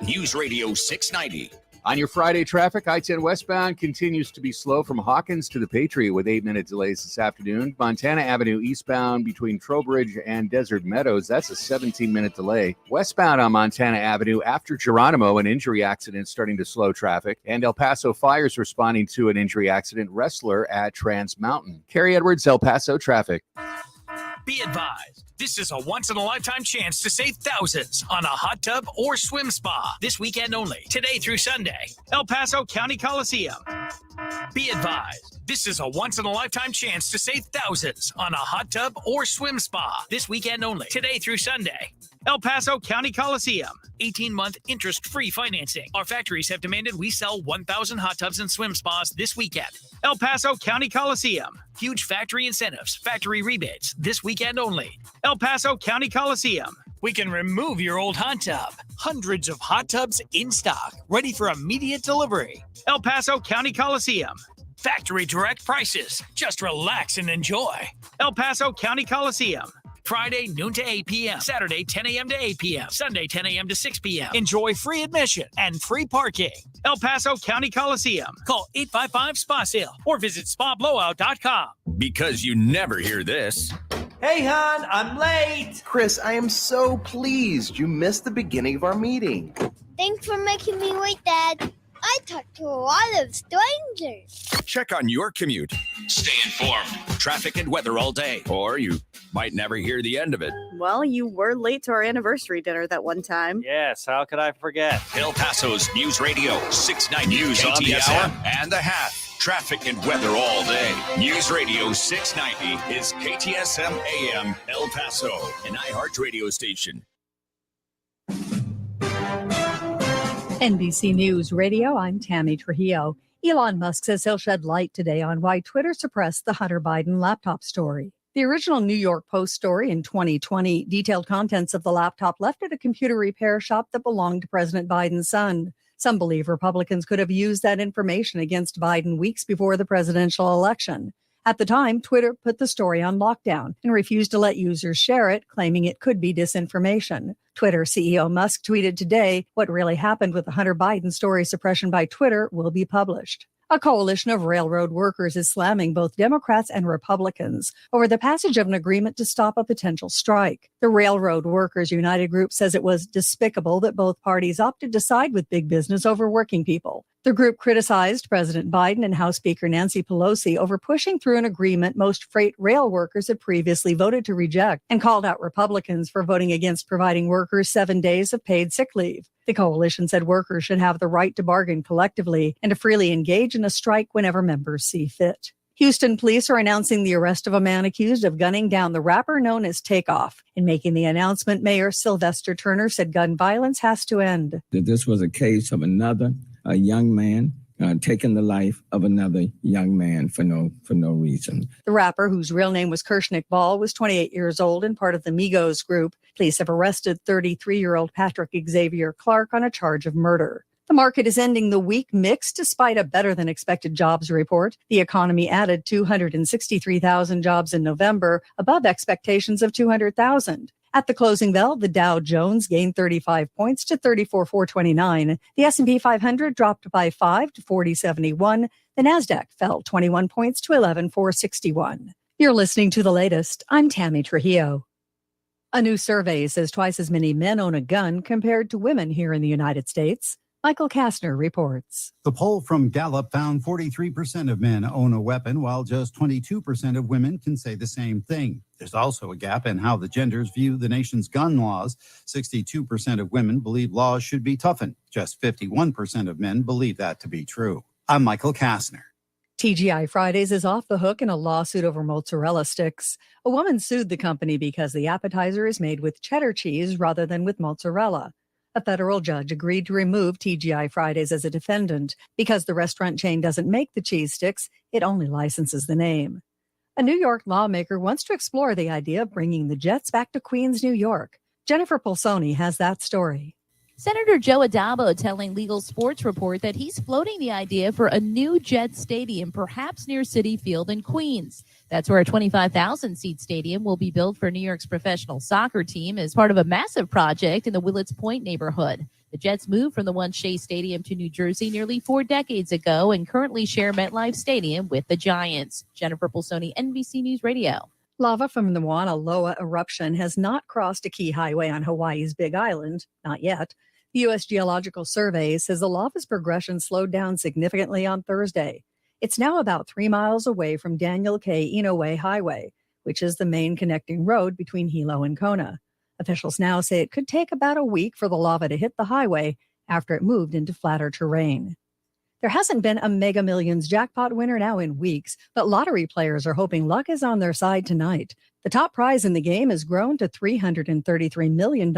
News Radio 690. On your Friday traffic, I-10 westbound continues to be slow from Hawkins to the Patriot with 8-minute delays this afternoon. Montana Avenue eastbound between Trowbridge and Desert Meadows, that's a 17-minute delay. Westbound on Montana Avenue after Geronimo, an injury accident starting to slow traffic. And El Paso Fires responding to an injury accident. Wrestler at Trans Mountain. Carrie Edwards, El Paso traffic. Be advised, this is a once-in-a-lifetime chance to save thousands on a hot tub or swim spa this weekend only, today through Sunday. El Paso County Coliseum. Be advised, this is a once-in-a-lifetime chance to save thousands on a hot tub or swim spa this weekend only, today through Sunday. El Paso County Coliseum. 18-month interest-free financing. Our factories have demanded we sell 1,000 hot tubs and swim spas this weekend. El Paso County Coliseum. Huge factory incentives, factory rebates this weekend only. El Paso County Coliseum. We can remove your old hot tub. Hundreds of hot tubs in stock, ready for immediate delivery. El Paso County Coliseum. Factory direct prices. Just relax and enjoy. El Paso County Coliseum. Friday, noon to 8 p.m. Saturday, 10 a.m. to 8 p.m. Sunday, 10 a.m. to 6 p.m. Enjoy free admission and free parking. El Paso County Coliseum. Call 855-SPA-SALE or visit SpaBlowout.com. Because you never hear this. Hey, hon, I'm late. Chris, I am so pleased you missed the beginning of our meeting. Thanks for making me wait, Dad. I talked to a lot of strangers. Check on your commute. Stay informed. Traffic and weather all day. Or you Might never hear the end of it. Well, you were late to our anniversary dinner that one time. Yes, how could I forget? El Paso's News Radio, 690 News on the KTSM and the Hat. Traffic and weather all day. News Radio 690 is KTSM AM El Paso, an iHeart radio station. NBC News Radio, I'm Tammy Trujillo. Elon Musk says he'll shed light today on why Twitter suppressed the Hunter Biden laptop story. The original New York Post story in 2020 detailed contents of the laptop left at a computer repair shop that belonged to President Biden's son. Some believe Republicans could have used that information against Biden weeks before the presidential election. At the time, Twitter put the story on lockdown and refused to let users share it, claiming it could be disinformation. Twitter CEO Musk tweeted today, what really happened with the Hunter Biden story suppression by Twitter will be published. A coalition of railroad workers is slamming both Democrats and Republicans over the passage of an agreement to stop a potential strike. The Railroad Workers United group says it was despicable that both parties opted to side with big business over working people. The group criticized President Biden and House Speaker Nancy Pelosi over pushing through an agreement most freight rail workers had previously voted to reject, and called out Republicans for voting against providing workers 7 days of paid sick leave. The coalition said workers should have the right to bargain collectively and to freely engage in a strike whenever members see fit. Houston police are announcing the arrest of a man accused of gunning down the rapper known as Takeoff. In making the announcement, Mayor Sylvester Turner said gun violence has to end. That this was a case of a young man taking the life of another young man for no reason. The rapper, whose real name was Kershnick Ball, was 28 years old and part of the Migos group. Police have arrested 33-year-old Patrick Xavier Clark on a charge of murder. The market is ending the week mixed despite a better-than-expected jobs report. The economy added 263,000 jobs in November, above expectations of 200,000. At the closing bell, the Dow Jones gained 35 points to 34,429. The S&P 500 dropped by 5 to 4071. The Nasdaq fell 21 points to 11,461. You're listening to the latest. I'm Tammy Trujillo. A new survey says twice as many men own a gun compared to women here in the United States. Michael Kastner reports. The poll from Gallup found 43% of men own a weapon, while just 22% of women can say the same thing. There's also a gap in how the genders view the nation's gun laws. 62% of women believe laws should be toughened. Just 51% of men believe that to be true. I'm Michael Kastner. TGI Fridays is off the hook in a lawsuit over mozzarella sticks. A woman sued the company because the appetizer is made with cheddar cheese rather than with mozzarella. A federal judge agreed to remove TGI Fridays as a defendant. Because the restaurant chain doesn't make the cheese sticks, it only licenses the name. A New York lawmaker wants to explore the idea of bringing the Jets back to Queens, New York. Jennifer Pulsoni has that story. Senator Joe Adabo telling Legal Sports Report that he's floating the idea for a new Jets stadium, perhaps near Citi Field in Queens. That's where a 25,000-seat stadium will be built for New York's professional soccer team as part of a massive project in the Willets Point neighborhood. The Jets moved from the once Shea Stadium to New Jersey nearly 4 decades ago and currently share MetLife Stadium with the Giants. Jennifer Pulsoni, NBC News Radio. Lava from the Mauna Loa eruption has not crossed a key highway on Hawaii's Big Island, not yet. The U.S. Geological Survey says the lava's progression slowed down significantly on Thursday. It's now about 3 miles away from Daniel K. Inouye Highway, which is the main connecting road between Hilo and Kona. Officials now say it could take about a week for the lava to hit the highway after it moved into flatter terrain. There hasn't been a Mega Millions jackpot winner now in weeks, but lottery players are hoping luck is on their side tonight. The top prize in the game has grown to $333 million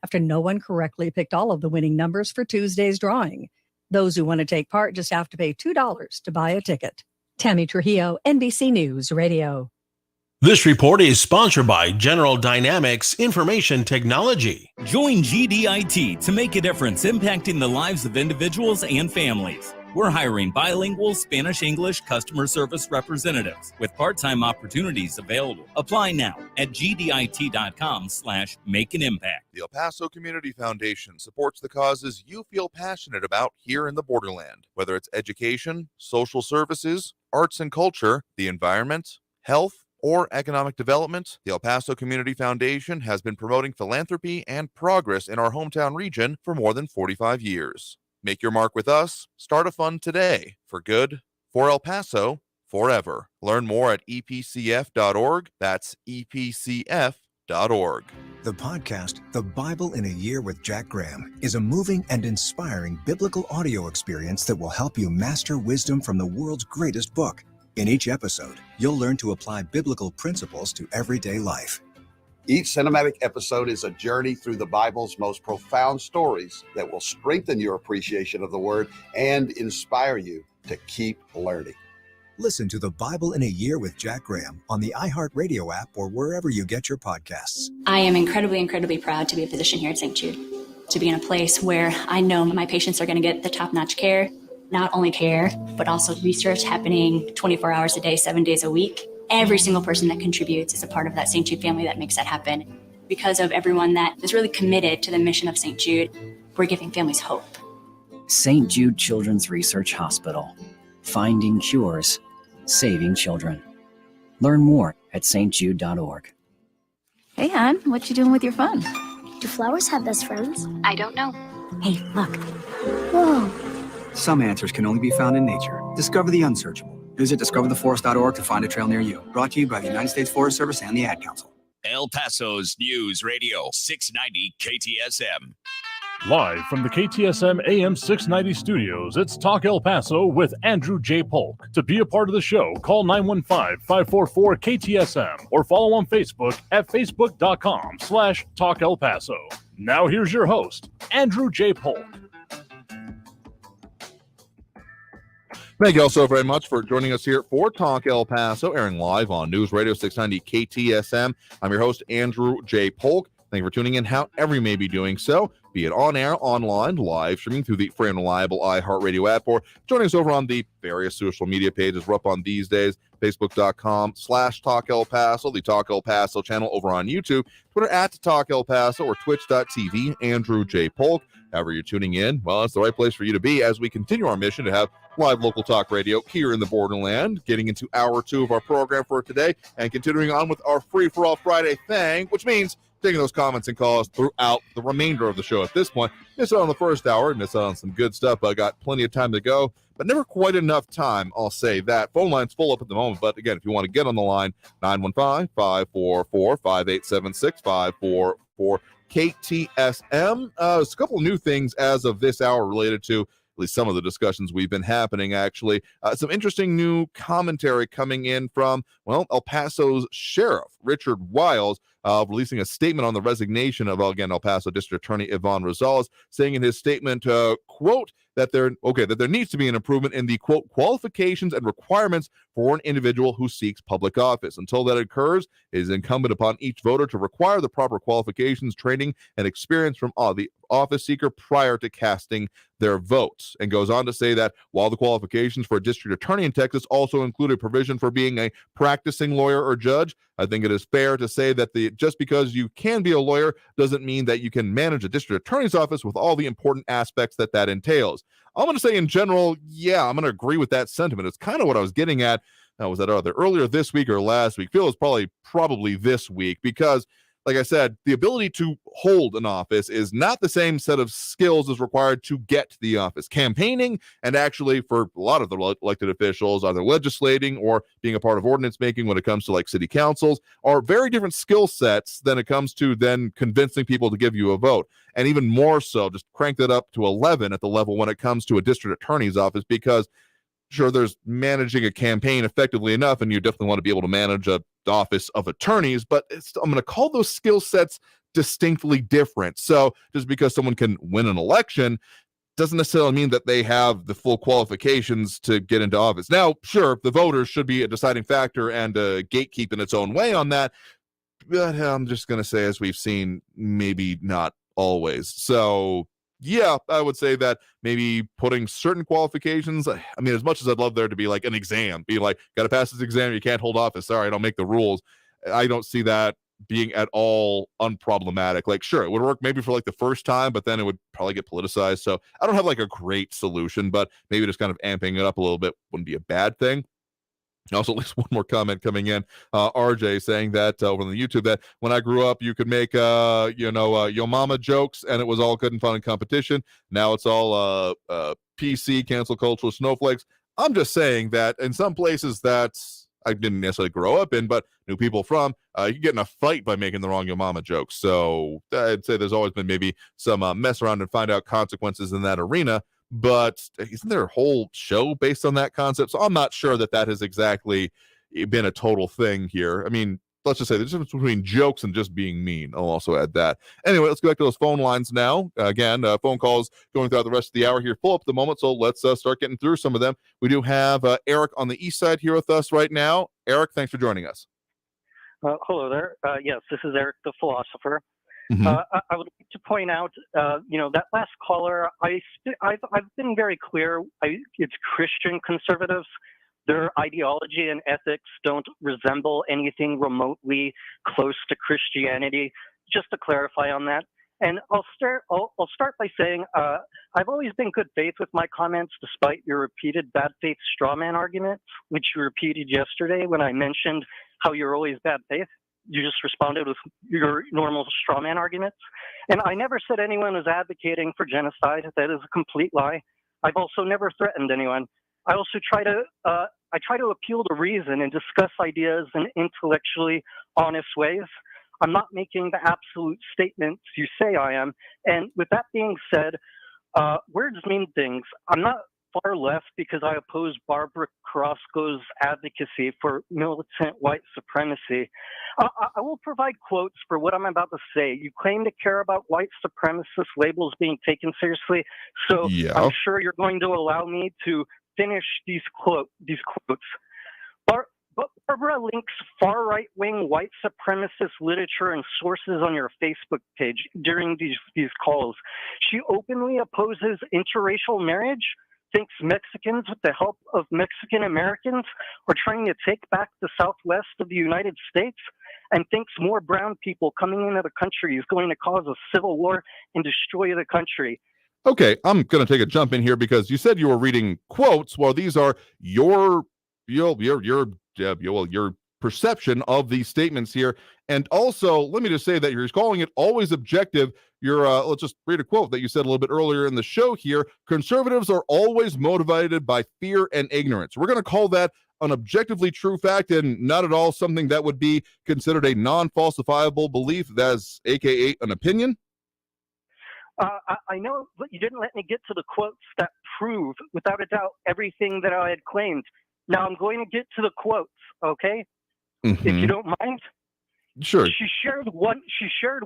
after no one correctly picked all of the winning numbers for Tuesday's drawing. Those who want to take part just have to pay $2 to buy a ticket. Tammy Trujillo, NBC News Radio. This report is sponsored by General Dynamics Information Technology. Join GDIT to make a difference impacting the lives of individuals and families. We're hiring bilingual Spanish-English customer service representatives with part-time opportunities available. Apply now at gdit.com/make-an-impact. The El Paso Community Foundation supports the causes you feel passionate about here in the borderland, whether it's education, social services, arts and culture, the environment, health, or economic development. The El Paso Community Foundation has been promoting philanthropy and progress in our hometown region for more than 45 years. Make your mark with us. Start a fund today. For good, for El Paso, forever. Learn more at epcf.org. That's epcf.org. The podcast, The Bible in a Year with Jack Graham, is a moving and inspiring biblical audio experience that will help you master wisdom from the world's greatest book. In each episode, you'll learn to apply biblical principles to everyday life. Each cinematic episode is a journey through the Bible's most profound stories that will strengthen your appreciation of the Word and inspire you to keep learning. Listen to The Bible in a Year with Jack Graham on the iHeartRadio app or wherever you get your podcasts. I am incredibly proud to be a physician here at St. Jude, to be in a place where I know my patients are going to get the top-notch care, not only care, but also research happening 24 hours a day, 7 days a week. Every single person that contributes is a part of that St. Jude family that makes that happen. Because of everyone that is really committed to the mission of St. Jude, we're giving families hope. St. Jude Children's Research Hospital. Finding cures, saving children. Learn more at stjude.org. Hey, hon, what you doing with your phone? Do flowers have best friends? I don't know. Hey, look. Whoa. Some answers can only be found in nature. Discover the unsearchable. Visit discovertheforest.org to find a trail near you. Brought to you by the United States Forest Service and the Ad Council. El Paso's News Radio 690 KTSM. Live from the KTSM AM 690 studios, it's Talk El Paso with Andrew J. Polk. To be a part of the show, call 915-544-KTSM or follow on Facebook at facebook.com/Talk El Paso. Now here's your host, Andrew J. Polk. Thank you all so very much for joining us here for Talk El Paso, airing live on News Radio 690 KTSM. I'm your host, Andrew J. Polk. Thank you for tuning in however you may be doing so, be it on air, online, live streaming through the free and reliable iHeartRadio app, or joining us over on the various social media pages we're up on these days, facebook.com/Talk El Paso, the Talk El Paso channel over on YouTube, Twitter at Talk El Paso, or twitch.tv, Andrew J. Polk. However you're tuning in, well, it's the right place for you to be as we continue our mission to have live local talk radio here in the borderland, getting into hour 2 of our program for today, and continuing on with our Free for All Friday thing, which means taking those comments and calls throughout the remainder of the show. At this point, miss out on the first hour, miss out on some good stuff, but I got plenty of time to go, but never quite enough time, I'll say that. Phone line's full up at the moment, but again, if you want to get on the line, 915-544-5876, 544 KTSM. There's a couple new things as of this hour related to at least some of the discussions we've been happening, actually. Some interesting new commentary coming in from, well, El Paso's Sheriff, Richard Wiles, releasing a statement on the resignation of, again, El Paso District Attorney Yvonne Rosales, saying in his statement, quote, that there needs to be an improvement in the, quote, qualifications and requirements for an individual who seeks public office. Until that occurs, it is incumbent upon each voter to require the proper qualifications, training, and experience from the office seeker prior to casting their votes. And goes on to say that while the qualifications for a district attorney in Texas also include a provision for being a practicing lawyer or judge, I think it is fair to say that just because you can be a lawyer doesn't mean that you can manage a district attorney's office with all the important aspects that entails. I'm going to say in general, yeah, I'm going to agree with that sentiment. It's kind of what I was getting at. Was that either earlier this week or last week? I feel it's probably this week, because like I said, the ability to hold an office is not the same set of skills as required to get to the office. Campaigning, and actually for a lot of the elected officials, either legislating or being a part of ordinance making when it comes to like city councils, are very different skill sets than it comes to then convincing people to give you a vote. And even more so, just crank that up to 11 at the level when it comes to a district attorney's office, because sure, there's managing a campaign effectively enough, and you definitely want to be able to manage a office of attorneys, but I'm going to call those skill sets distinctly different. So just because someone can win an election doesn't necessarily mean that they have the full qualifications to get into office. Now, sure, the voters should be a deciding factor and a gatekeep in its own way on that, but I'm just going to say, as we've seen, maybe not always. So yeah, I would say that maybe putting certain qualifications, I mean, as much as I'd love there to be like an exam, be like, got to pass this exam, you can't hold office, sorry, I don't make the rules. I don't see that being at all unproblematic. Like, sure, it would work maybe for like the first time, but then it would probably get politicized. So I don't have like a great solution, but maybe just kind of amping it up a little bit wouldn't be a bad thing. Also, at least one more comment coming in. RJ saying that over on the YouTube, that when I grew up, you could make, yo mama jokes, and it was all good and fun and competition. Now it's all PC, cancel culture, snowflakes. I'm just saying that in some places that's I didn't necessarily grow up in, but knew people from, you get in a fight by making the wrong your mama joke. So I'd say there's always been maybe some mess around and find out consequences in that arena. But isn't there a whole show based on that concept? So I'm not sure that has exactly been a total thing here. I mean, let's just say the difference between jokes and just being mean. I'll also add that. Anyway, let's go back to those phone lines now. Again, phone calls going throughout the rest of the hour here, full up at the moment. So let's start getting through some of them. We do have Eric on the east side here with us right now. Eric, thanks for joining us. Hello there. Yes, this is Eric the philosopher. Mm-hmm. I would like to point out, that last caller, I've been very clear. It's Christian conservatives. Their ideology and ethics don't resemble anything remotely close to Christianity. Just to clarify on that. And I'll start by saying I've always been good faith with my comments, despite your repeated bad faith straw man arguments, which you repeated yesterday when I mentioned how you're always bad faith. You just responded with your normal straw man arguments. And I never said anyone was advocating for genocide. That is a complete lie. I've also never threatened anyone. I also try to appeal to reason and discuss ideas in intellectually honest ways. I'm not making the absolute statements you say I am. And with that being said, words mean things. I'm not far left because I oppose Barbara Carrasco's advocacy for militant white supremacy. I will provide quotes for what I'm about to say. You claim to care about white supremacist labels being taken seriously, so Yeah. I'm sure you're going to allow me to finish these quotes. Barbara links far right-wing white supremacist literature and sources on your Facebook page during these calls. She openly opposes interracial marriage, thinks Mexicans, with the help of Mexican Americans, are trying to take back the Southwest of the United States, and thinks more brown people coming into the country is going to cause a civil war and destroy the country. Okay, I'm going to take a jump in here because you said you were reading quotes. Well, these are your perception of these statements here. And also, let me just say that you're calling it always objective. Let's just read a quote that you said a little bit earlier in the show here. Conservatives are always motivated by fear and ignorance. We're going to call that an objectively true fact and not at all something that would be considered a non-falsifiable belief, that's AKA an opinion. I know, but you didn't let me get to the quotes that prove, without a doubt, everything that I had claimed. Now I'm going to get to the quotes, okay? If you don't mind. Sure. She shared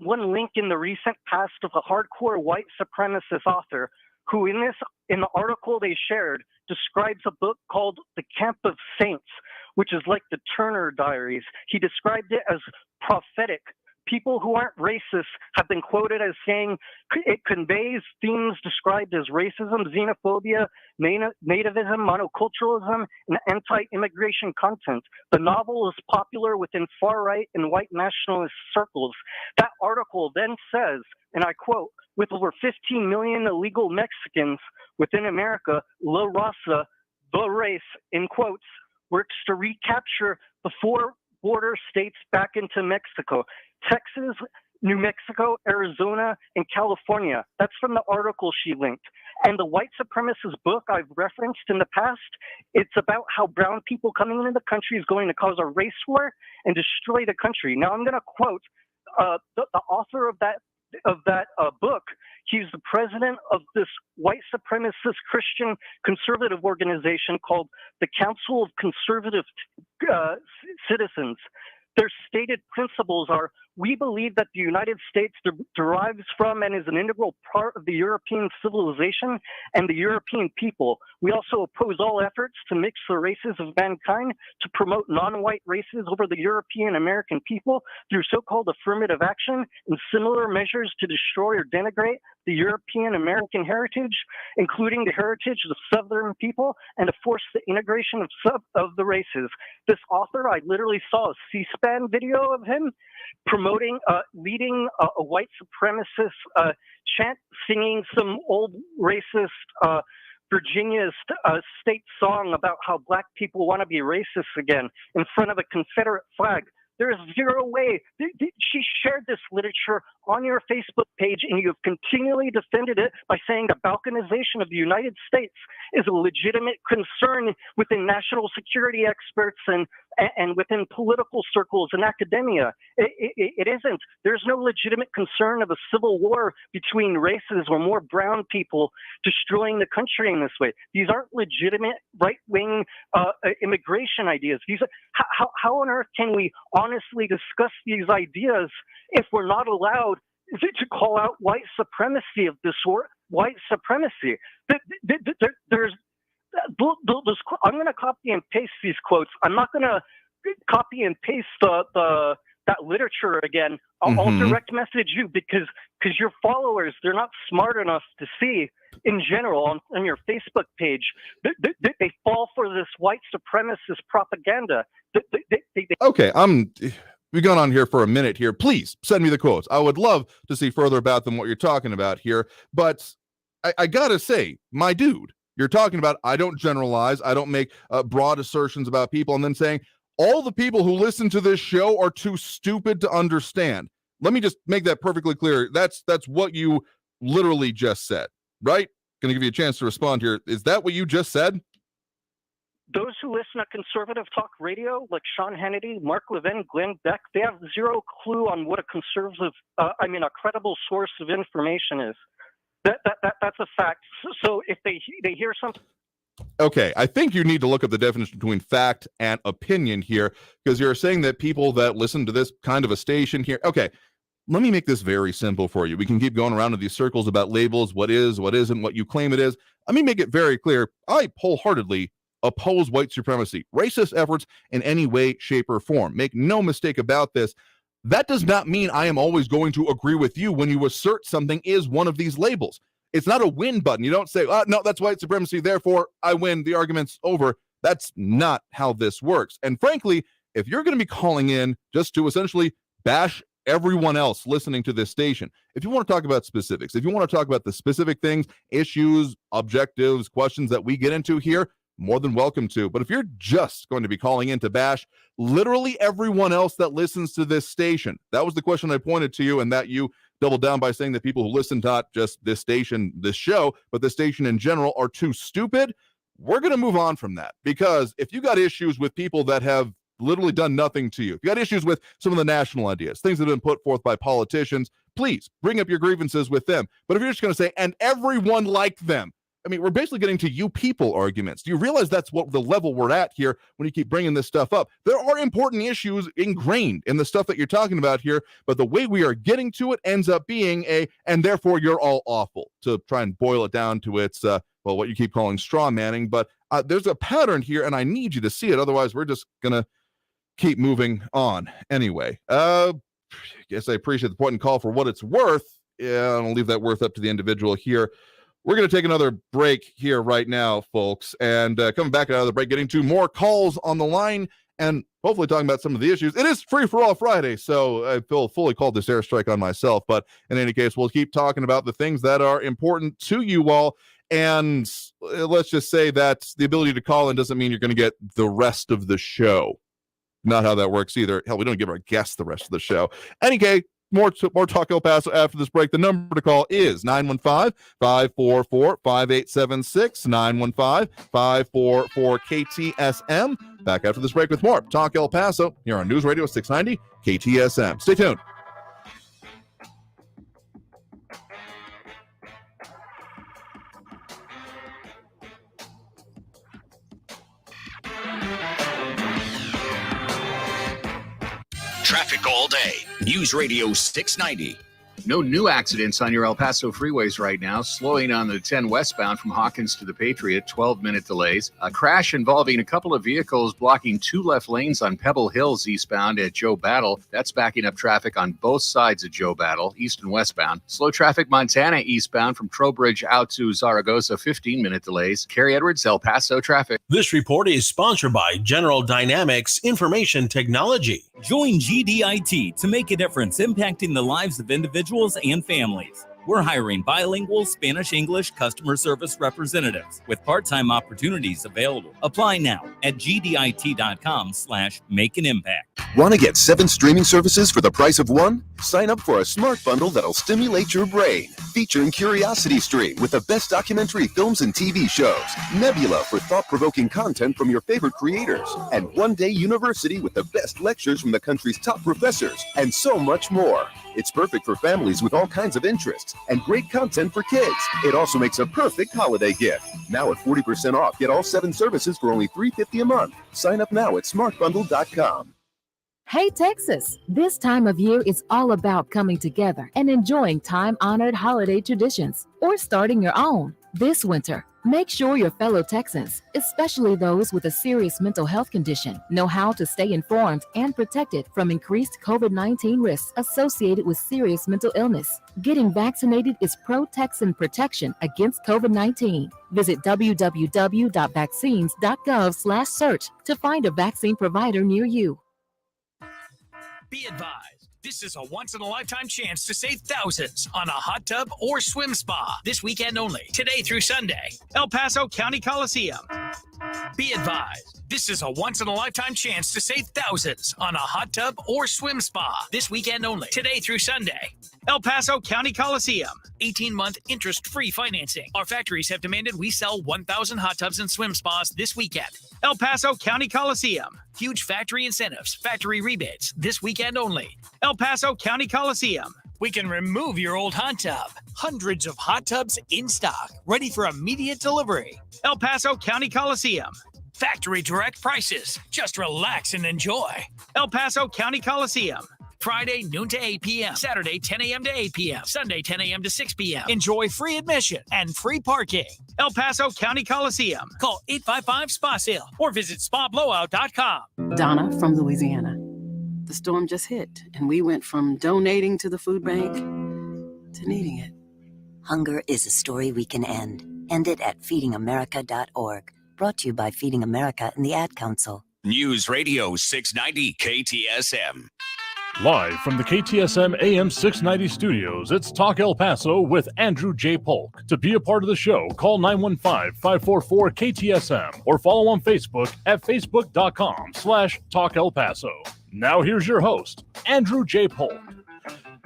one link in the recent past of a hardcore white supremacist author who, in the article they shared, describes a book called The Camp of Saints, which is like the Turner Diaries. He described it as prophetic. People who aren't racist have been quoted as saying it conveys themes described as racism, xenophobia, nativism, monoculturalism, and anti-immigration content. The novel is popular within far-right and white nationalist circles. That article then says, and I quote, with over 15 million illegal Mexicans within America, La Raza, the race, in quotes, works to recapture the four border states back into Mexico. Texas, New Mexico, Arizona, and California. That's from the article she linked. And the white supremacist book I've referenced in the past, it's about how brown people coming into the country is going to cause a race war and destroy the country. Now I'm going to quote the author of that book. He's the president of this white supremacist Christian conservative organization called the Council of Conservative Citizens. Their stated principles are: we believe that the United States derives from and is an integral part of the European civilization and the European people. We also oppose all efforts to mix the races of mankind to promote non-white races over the European American people through so-called affirmative action and similar measures to destroy or denigrate the European American heritage, including the heritage of the Southern people, and to force the integration of the races. This author, I literally saw a C-SPAN video of him leading a white supremacist chant, singing some old racist Virginia state song about how black people want to be racist again in front of a Confederate flag. There is zero way. She shared this literature on your Facebook page, and you have continually defended it by saying the balkanization of the United States is a legitimate concern within national security experts and within political circles and academia. It isn't. There's no legitimate concern of a civil war between races or more brown people destroying the country in this way. These aren't legitimate right-wing immigration ideas. How on earth can we honestly discuss these ideas if we're not allowed to call out white supremacy of this sort? White supremacy. There's I'm going to copy and paste these quotes. I'm not going to copy and paste that literature again. I'll direct message you because your followers, they're not smart enough to see in general on your Facebook page. They fall for this white supremacist propaganda. Okay, we've gone on here for a minute here. Please send me the quotes. I would love to see further about them, what you're talking about here. But I gotta say, my dude, you're talking about, I don't generalize, I don't make broad assertions about people, and then saying all the people who listen to this show are too stupid to understand. Let me just make that perfectly clear. That's what you literally just said, right? Gonna give you a chance to respond here. Is that what you just said? Those who listen to conservative talk radio, like Sean Hannity, Mark Levin, Glenn Beck, they have zero clue on what a conservative, a credible source of information is. That's a fact. So if they hear something. Okay, I think you need to look up the definition between fact and opinion here, because you're saying that people that listen to this kind of a station here. Okay, let me make this very simple for you. We can keep going around in these circles about labels, what is, what isn't, what you claim it is. Let me make it very clear. I wholeheartedly oppose white supremacy, racist efforts in any way, shape, or form. Make no mistake about this. That does not mean I am always going to agree with you when you assert something is one of these labels. It's not a win button. You don't say, no, that's white supremacy, therefore I win, the argument's over. That's not how this works. And frankly, if you're going to be calling in just to essentially bash everyone else listening to this station, if you want to talk about specifics, if you want to talk about the specific things, issues, objectives, questions that we get into here, more than welcome to. But if you're just going to be calling in to bash literally everyone else that listens to this station, that was the question I pointed to you, and that you doubled down by saying that people who listen to not just this station, this show, but the station in general are too stupid. We're going to move on from that, because if you got issues with people that have literally done nothing to you, if you got issues with some of the national ideas, things that have been put forth by politicians, please bring up your grievances with them. But if you're just going to say, and everyone liked them, I mean, we're basically getting to you people arguments. Do you realize that's what the level we're at here when you keep bringing this stuff up? There are important issues ingrained in the stuff that you're talking about here, but the way we are getting to it ends up being and therefore you're all awful, to try and boil it down to its, what you keep calling straw manning. But there's a pattern here, and I need you to see it. Otherwise, we're just going to keep moving on. Anyway, I guess I appreciate the point and call for what it's worth. Yeah, I'll leave that worth up to the individual here. We're going to take another break here right now, folks, and coming back out of the break, getting to more calls on the line and hopefully talking about some of the issues. It is Free for All Friday, so I feel fully called this airstrike on myself, but in any case, we'll keep talking about the things that are important to you all, and let's just say that the ability to call in doesn't mean you're going to get the rest of the show. Not how that works either. Hell, we don't give our guests the rest of the show. Any case, more Talk El Paso after this break. The number to call is 915-544-5876, 915-544-KTSM. Back after this break with more Talk El Paso here on News Radio 690 KTSM. Stay tuned. Traffic all day. News Radio 690. No new accidents on your El Paso freeways right now. Slowing on the 10 westbound from Hawkins to the Patriot, 12-minute delays. A crash involving a couple of vehicles blocking two left lanes on Pebble Hills eastbound at Joe Battle. That's backing up traffic on both sides of Joe Battle, east and westbound. Slow traffic Montana eastbound from Trowbridge out to Zaragoza, 15-minute delays. Carrie Edwards, El Paso traffic. This report is sponsored by General Dynamics Information Technology. Join GDIT to make a difference impacting the lives of individuals and families. We're hiring bilingual Spanish-English customer service representatives with part-time opportunities available. Apply now at gdit.com/make-an-impact. Want to get 7 streaming services for the price of 1? Sign up for a smart bundle that'll stimulate your brain. Featuring Curiosity Stream with the best documentary films and TV shows, Nebula for thought-provoking content from your favorite creators, and One Day University with the best lectures from the country's top professors, and so much more. It's perfect for families with all kinds of interests and great content for kids. It also makes a perfect holiday gift. Now at 40% off, get all 7 services for only $3.50 a month. Sign up now at smartbundle.com. Hey Texas! This time of year is all about coming together and enjoying time-honored holiday traditions or starting your own. This winter, make sure your fellow Texans, especially those with a serious mental health condition, know how to stay informed and protected from increased COVID-19 risks associated with serious mental illness. Getting vaccinated is pro-Texan protection against COVID-19. Visit www.vaccines.gov/search to find a vaccine provider near you. Be advised, this is a once-in-a-lifetime chance to save thousands on a hot tub or swim spa this weekend only, today through Sunday. El Paso County Coliseum. Be advised, this is a once-in-a-lifetime chance to save thousands on a hot tub or swim spa this weekend only, today through Sunday. El Paso County Coliseum. 18-month interest-free financing. Our factories have demanded we sell 1,000 hot tubs and swim spas this weekend. El Paso County Coliseum. Huge factory incentives, factory rebates this weekend only. El Paso County Coliseum. We can remove your old hot tub. Hundreds of hot tubs in stock, ready for immediate delivery. El Paso County Coliseum. Factory direct prices. Just relax and enjoy. El Paso County Coliseum. Friday, noon to 8 p.m. Saturday, 10 a.m. to 8 p.m. Sunday, 10 a.m. to 6 p.m. Enjoy free admission and free parking. El Paso County Coliseum. Call 855-SPA-SALE or visit SpaBlowout.com. Donna from Louisiana. The storm just hit, and we went from donating to the food bank to needing it. Hunger is a story we can end. End it at feedingamerica.org. Brought to you by Feeding America and the Ad Council. News Radio 690 KTSM. Live from the KTSM AM 690 studios, it's Talk El Paso with Andrew J. Polk. To be a part of the show, call 915-544-KTSM or follow on Facebook at facebook.com/Talk El Paso. Now here's your host, Andrew J. Polk.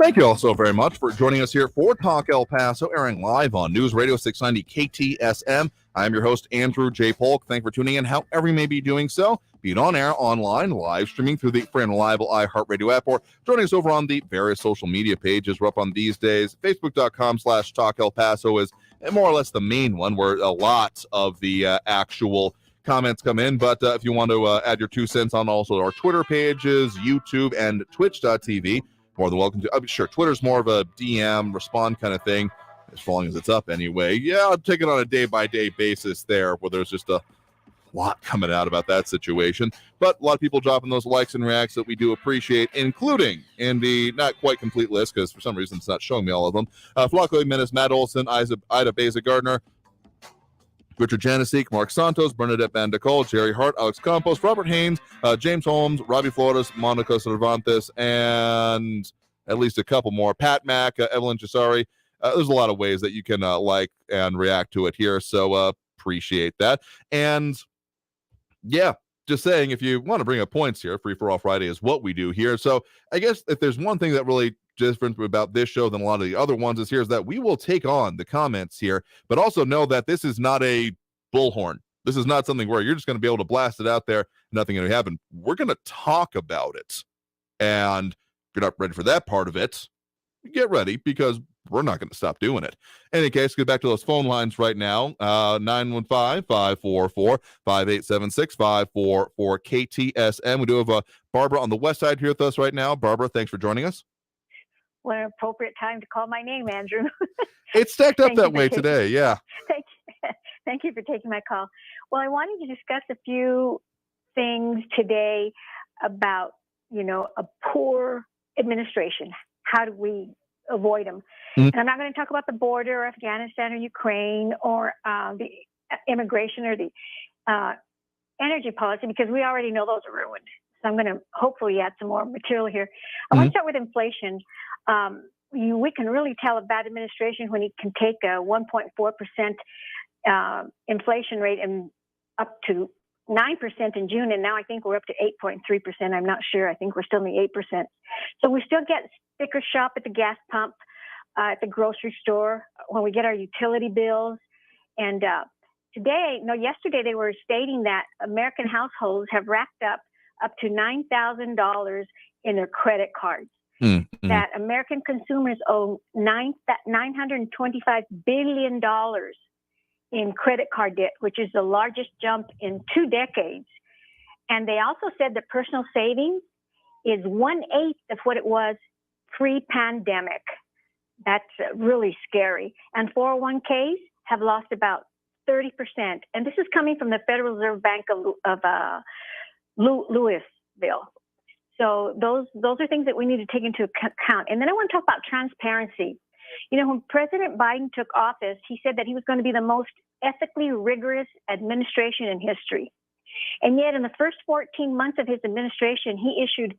Thank you all so very much for joining us here for Talk El Paso, airing live on News Radio 690 KTSM. I'm your host, Andrew J. Polk. Thank you for tuning in, however you may be doing so, be it on air, online, live streaming through the free and reliable iHeartRadio app, or joining us over on the various social media pages we're up on these days. Facebook.com/Talk El Paso is more or less the main one, where a lot of the actual comments come in. But if you want to add your 2 cents on also our Twitter pages, YouTube, and Twitch.tv, more than welcome to. Sure, Twitter's more of a DM respond kind of thing, as long as it's up anyway. Yeah, I'll take it on a day-by-day basis there, where there's just a lot coming out about that situation. But a lot of people dropping those likes and reacts that we do appreciate, including in the not quite complete list, because for some reason it's not showing me all of them. Flaco Jimenez, Matt Olson, Ida Beza Gardner, Richard Janasik, Mark Santos, Bernadette Van de Cole, Jerry Hart, Alex Campos, Robert Haynes, James Holmes, Robbie Flores, Monica Cervantes, and at least a couple more. Pat Mack, Evelyn Chisari. There's a lot of ways that you can like and react to it here, so appreciate that. And yeah, just saying, if you want to bring up points here, Free for All Friday is what we do here. So I guess if there's one thing that really different about this show than a lot of the other ones is that we will take on the comments here, but also know that this is not a bullhorn. This is not something where you're just going to be able to blast it out there, nothing going to happen. We're going to talk about it. And if you're not ready for that part of it, get ready, because we're not going to stop doing it. In any case, get back to those phone lines right now. 915-544-5876, 544-KTSM. We do have Barbara on the west side here with us right now. Barbara, thanks for joining us. What an appropriate time to call my name, Andrew. It's stacked up that way today, yeah. Thank you for taking my call. Well, I wanted to discuss a few things today about, a poor administration. How do we avoid them? Mm-hmm. And I'm not going to talk about the border or Afghanistan or Ukraine or the immigration or the energy policy, because we already know those are ruined. So I'm going to hopefully add some more material here. I want to start with inflation. we can really tell a bad administration when you can take a 1.4% inflation rate and up to 9% in June, and now I think we're up to 8.3%. I'm not sure. I think we're still in the 8%. So we still get sticker shock at the gas pump, at the grocery store, when we get our utility bills. And yesterday they were stating that American households have racked up to $9,000 in their credit cards. Mm-hmm. That American consumers owe $925 billion in credit card debt, which is the largest jump in 2 decades. And they also said that personal savings is 1/8 of what it was pre-pandemic. That's really scary. And 401ks have lost about 30%. And this is coming from the Federal Reserve Bank of Louisville. So those are things that we need to take into account. And then I want to talk about transparency. You know, when President Biden took office, he said that he was going to be the most ethically rigorous administration in history. And yet in the first 14 months of his administration, he issued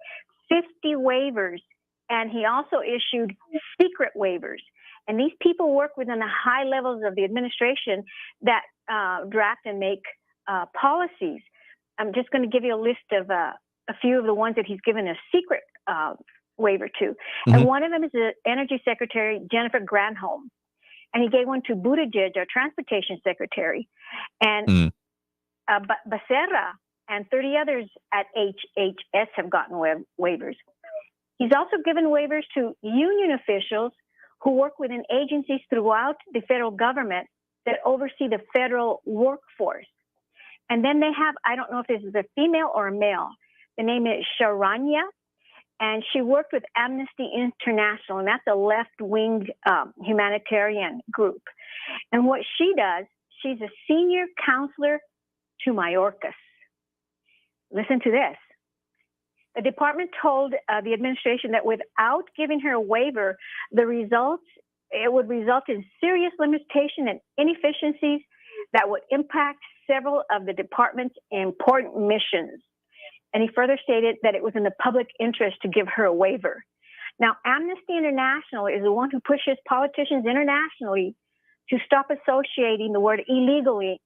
50 waivers, and he also issued secret waivers. And these people work within the high levels of the administration that draft and make policies. I'm just going to give you a list of a few of the ones that he's given a secret waiver to. Mm-hmm. And one of them is the Energy Secretary, Jennifer Granholm. And he gave one to Buttigieg, our Transportation Secretary. And Becerra and 30 others at HHS have gotten waivers. He's also given waivers to union officials who work within agencies throughout the federal government that oversee the federal workforce. And then they have, I don't know if this is a female or a male. The name is Sharanya, and she worked with Amnesty International, and that's a left-wing humanitarian group. And what she does, she's a senior counselor to Mayorkas. Listen to this. The department told the administration that without giving her a waiver, it would result in serious limitation and inefficiencies that would impact several of the department's important missions. And he further stated that it was in the public interest to give her a waiver. Now, Amnesty International is the one who pushes politicians internationally to stop associating the word illegally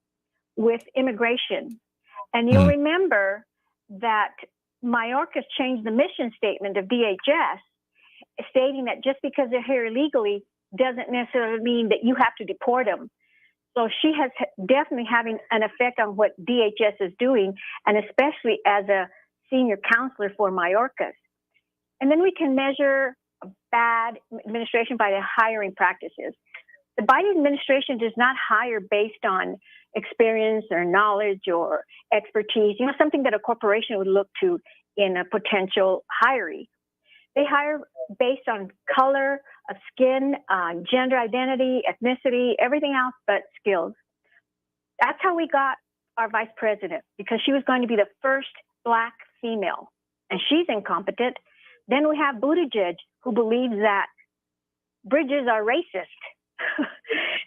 with immigration. And you'll remember that Mayorkas changed the mission statement of DHS, stating that just because they're here illegally doesn't necessarily mean that you have to deport them. So she has definitely having an effect on what DHS is doing, and especially as a senior counselor for Mayorkas. And then we can measure bad administration by the hiring practices. The Biden administration does not hire based on experience or knowledge or expertise, something that a corporation would look to in a potential hiree. They hire based on color of skin, gender identity, ethnicity, everything else but skills. That's how we got our vice president, because she was going to be the first Black female, and she's incompetent. Then we have Buttigieg, who believes that bridges are racist.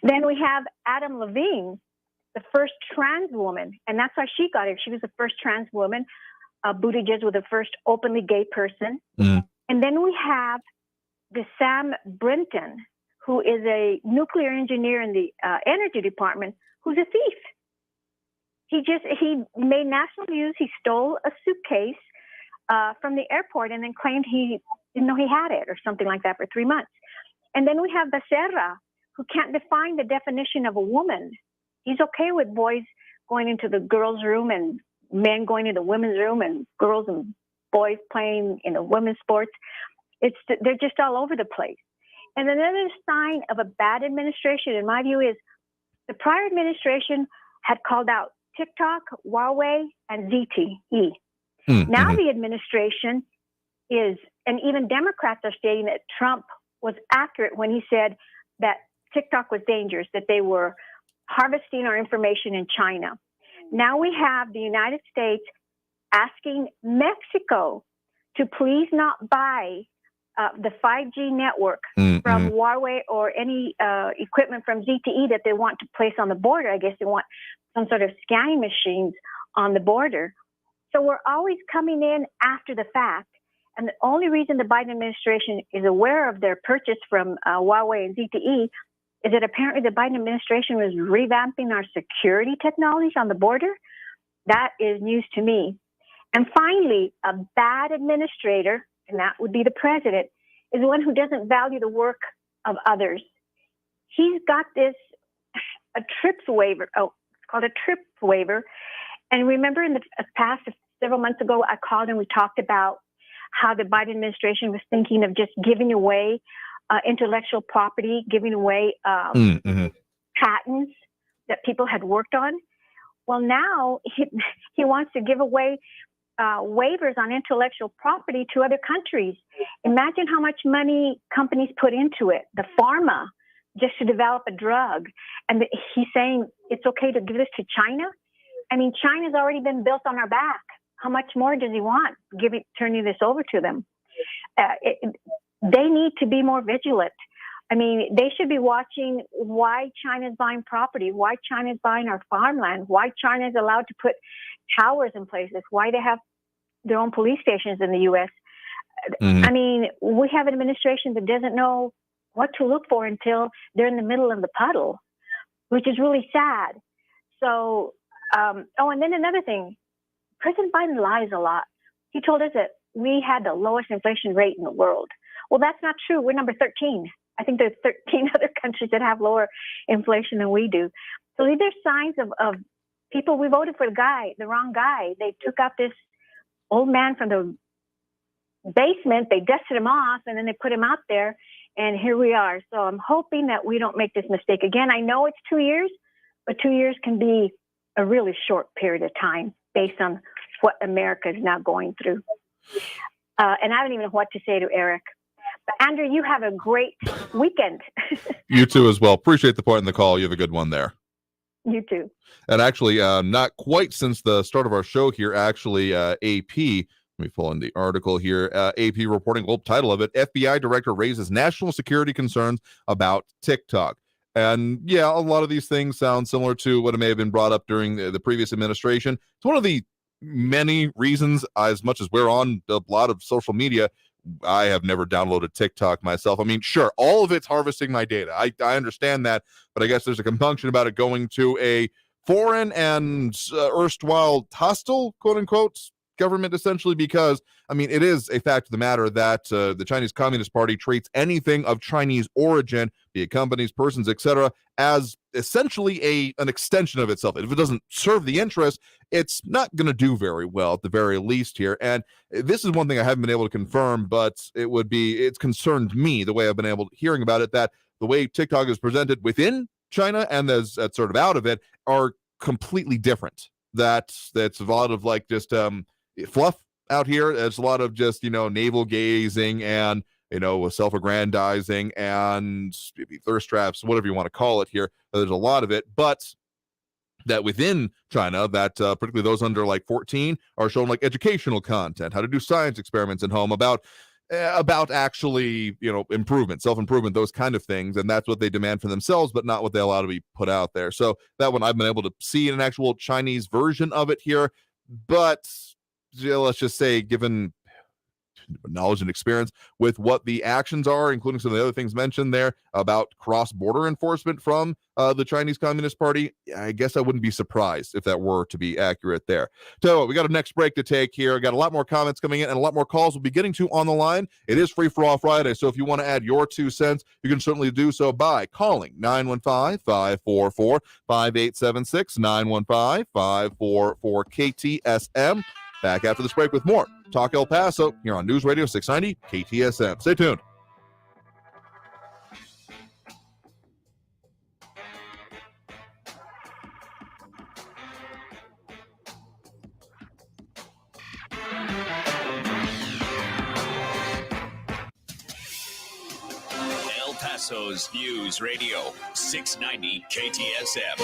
Then we have Adam Levine, the first trans woman, and that's why she got it. She was the first trans woman. Buttigieg was the first openly gay person. And then we have the Sam Brinton, who is a nuclear engineer in the energy department, who's a thief. He made national news. He stole a suitcase from the airport and then claimed he didn't know he had it or something like that for 3 months. And then we have Becerra, who can't define the definition of a woman. He's okay with boys going into the girls' room and men going into the women's room and girls and boys playing in the women's sports. They're just all over the place. And another sign of a bad administration, in my view, is the prior administration had called out TikTok, Huawei, and ZTE. Now the administration is, and even Democrats are stating that Trump was accurate when he said that TikTok was dangerous, that they were harvesting our information in China. Now we have the United States asking Mexico to please not buy the 5G network from Huawei or any equipment from ZTE that they want to place on the border. I guess they want some sort of scanning machines on the border. So we're always coming in after the fact. And the only reason the Biden administration is aware of their purchase from Huawei and ZTE is that apparently the Biden administration was revamping our security technologies on the border. That is news to me. And finally, a bad administrator, and that would be the president, is one who doesn't value the work of others. He's got a TRIPS waiver. Oh, it's called a TRIPS waiver. And remember in the past, several months ago, I called and we talked about how the Biden administration was thinking of just giving away intellectual property, giving away patents that people had worked on. Well, now he wants to give away waivers on intellectual property to other countries. Imagine how much money companies put into it, the pharma, just to develop a drug. And he's saying it's okay to give this to China. I mean, China's already been built on our back. How much more does he want turning this over to them? They need to be more vigilant. I mean, they should be watching why China's buying property, why China's buying our farmland, why China is allowed to put towers in places, why they have their own police stations in the U.S. I mean, we have an administration that doesn't know what to look for until they're in the middle of the puddle, which is really sad. So, and then another thing, President Biden lies a lot. He told us that we had the lowest inflation rate in the world. Well, that's not true. We're number 13. I think there's 13 other countries that have lower inflation than we do. So these are signs of people, we voted for the wrong guy. They took out this old man from the basement, they dusted him off, and then they put him out there, and here we are. So I'm hoping that we don't make this mistake again. I know it's 2 years, but 2 years can be a really short period of time based on what America is now going through. And I don't even know what to say to Eric. But Andrew, you have a great weekend. You too as well. Appreciate the point in the call. You have a good one there. You too. And actually, not quite since the start of our show here, actually, AP, let me pull in the article here. AP reporting, title of it, FBI director raises national security concerns about TikTok. And yeah, a lot of these things sound similar to what may have been brought up during the previous administration. It's one of the many reasons, as much as we're on a lot of social media, I have never downloaded TikTok myself. I mean, sure, all of it's harvesting my data. I understand that, but I guess there's a compunction about it going to a foreign and erstwhile hostile, quote unquote, government, essentially, because, I mean, it is a fact of the matter that the Chinese Communist Party treats anything of Chinese origin, be it companies, persons, etc., as essentially an extension of itself. If it doesn't serve the interest, it's not going to do very well, at the very least here. And this is one thing I haven't been able to confirm, but it's concerned me, the way I've been able to hearing about it, that the way TikTok is presented within China and that's sort of out of it are completely different. That's a lot of like just fluff out here. There's a lot of just, navel gazing and, self-aggrandizing and maybe thirst traps, whatever you want to call it here. There's a lot of it, but that within China, that particularly those under like 14 are shown like educational content, how to do science experiments at home, about actually, improvement, self-improvement, those kind of things. And that's what they demand for themselves, but not what they allow to be put out there. So that one I've been able to see in an actual Chinese version of it here. But let's just say, given knowledge and experience with what the actions are, including some of the other things mentioned there about cross-border enforcement from the Chinese Communist Party, I guess I wouldn't be surprised if that were to be accurate there. So we got a next break to take here. Got a lot more comments coming in and a lot more calls we'll be getting to on the line. It is Free for All Friday, so if you want to add your 2 cents, you can certainly do so by calling 915-544-5876, 915-544-KTSM. Back after this break with more Talk El Paso here on News Radio 690 KTSM. Stay tuned. El Paso's News Radio 690 KTSM.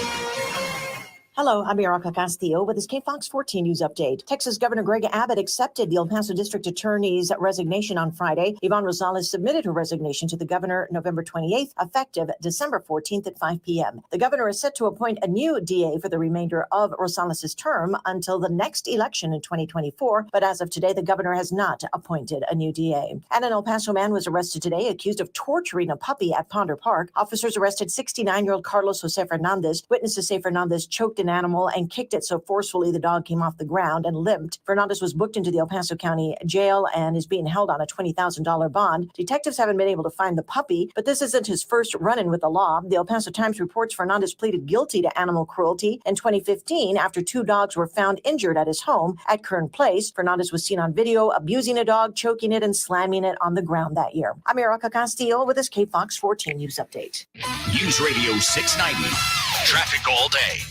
Hello, I'm Erica Castillo with this KFOX 14 News Update. Texas Governor Greg Abbott accepted the El Paso District Attorney's resignation on Friday. Yvonne Rosales submitted her resignation to the governor November 28th, effective December 14th at 5 p.m. The governor is set to appoint a new DA for the remainder of Rosales' term until the next election in 2024, but as of today, the governor has not appointed a new DA. And an El Paso man was arrested today accused of torturing a puppy at Ponder Park. Officers arrested 69-year-old Carlos Jose Fernandez. Witnesses say Fernandez choked an animal and kicked it so forcefully the dog came off the ground and limped. Fernandez was booked into the El Paso County Jail and is being held on a $20,000 bond. Detectives haven't been able to find the puppy, but this isn't his first run-in with the law. The El Paso Times reports Fernandez pleaded guilty to animal cruelty in 2015 after 2 dogs were found injured at his home at Kern Place. Fernandez was seen on video abusing a dog, choking it, and slamming it on the ground that year. I'm Erica Castillo with this KFOX 14 News Update. News Radio 690. Traffic all day.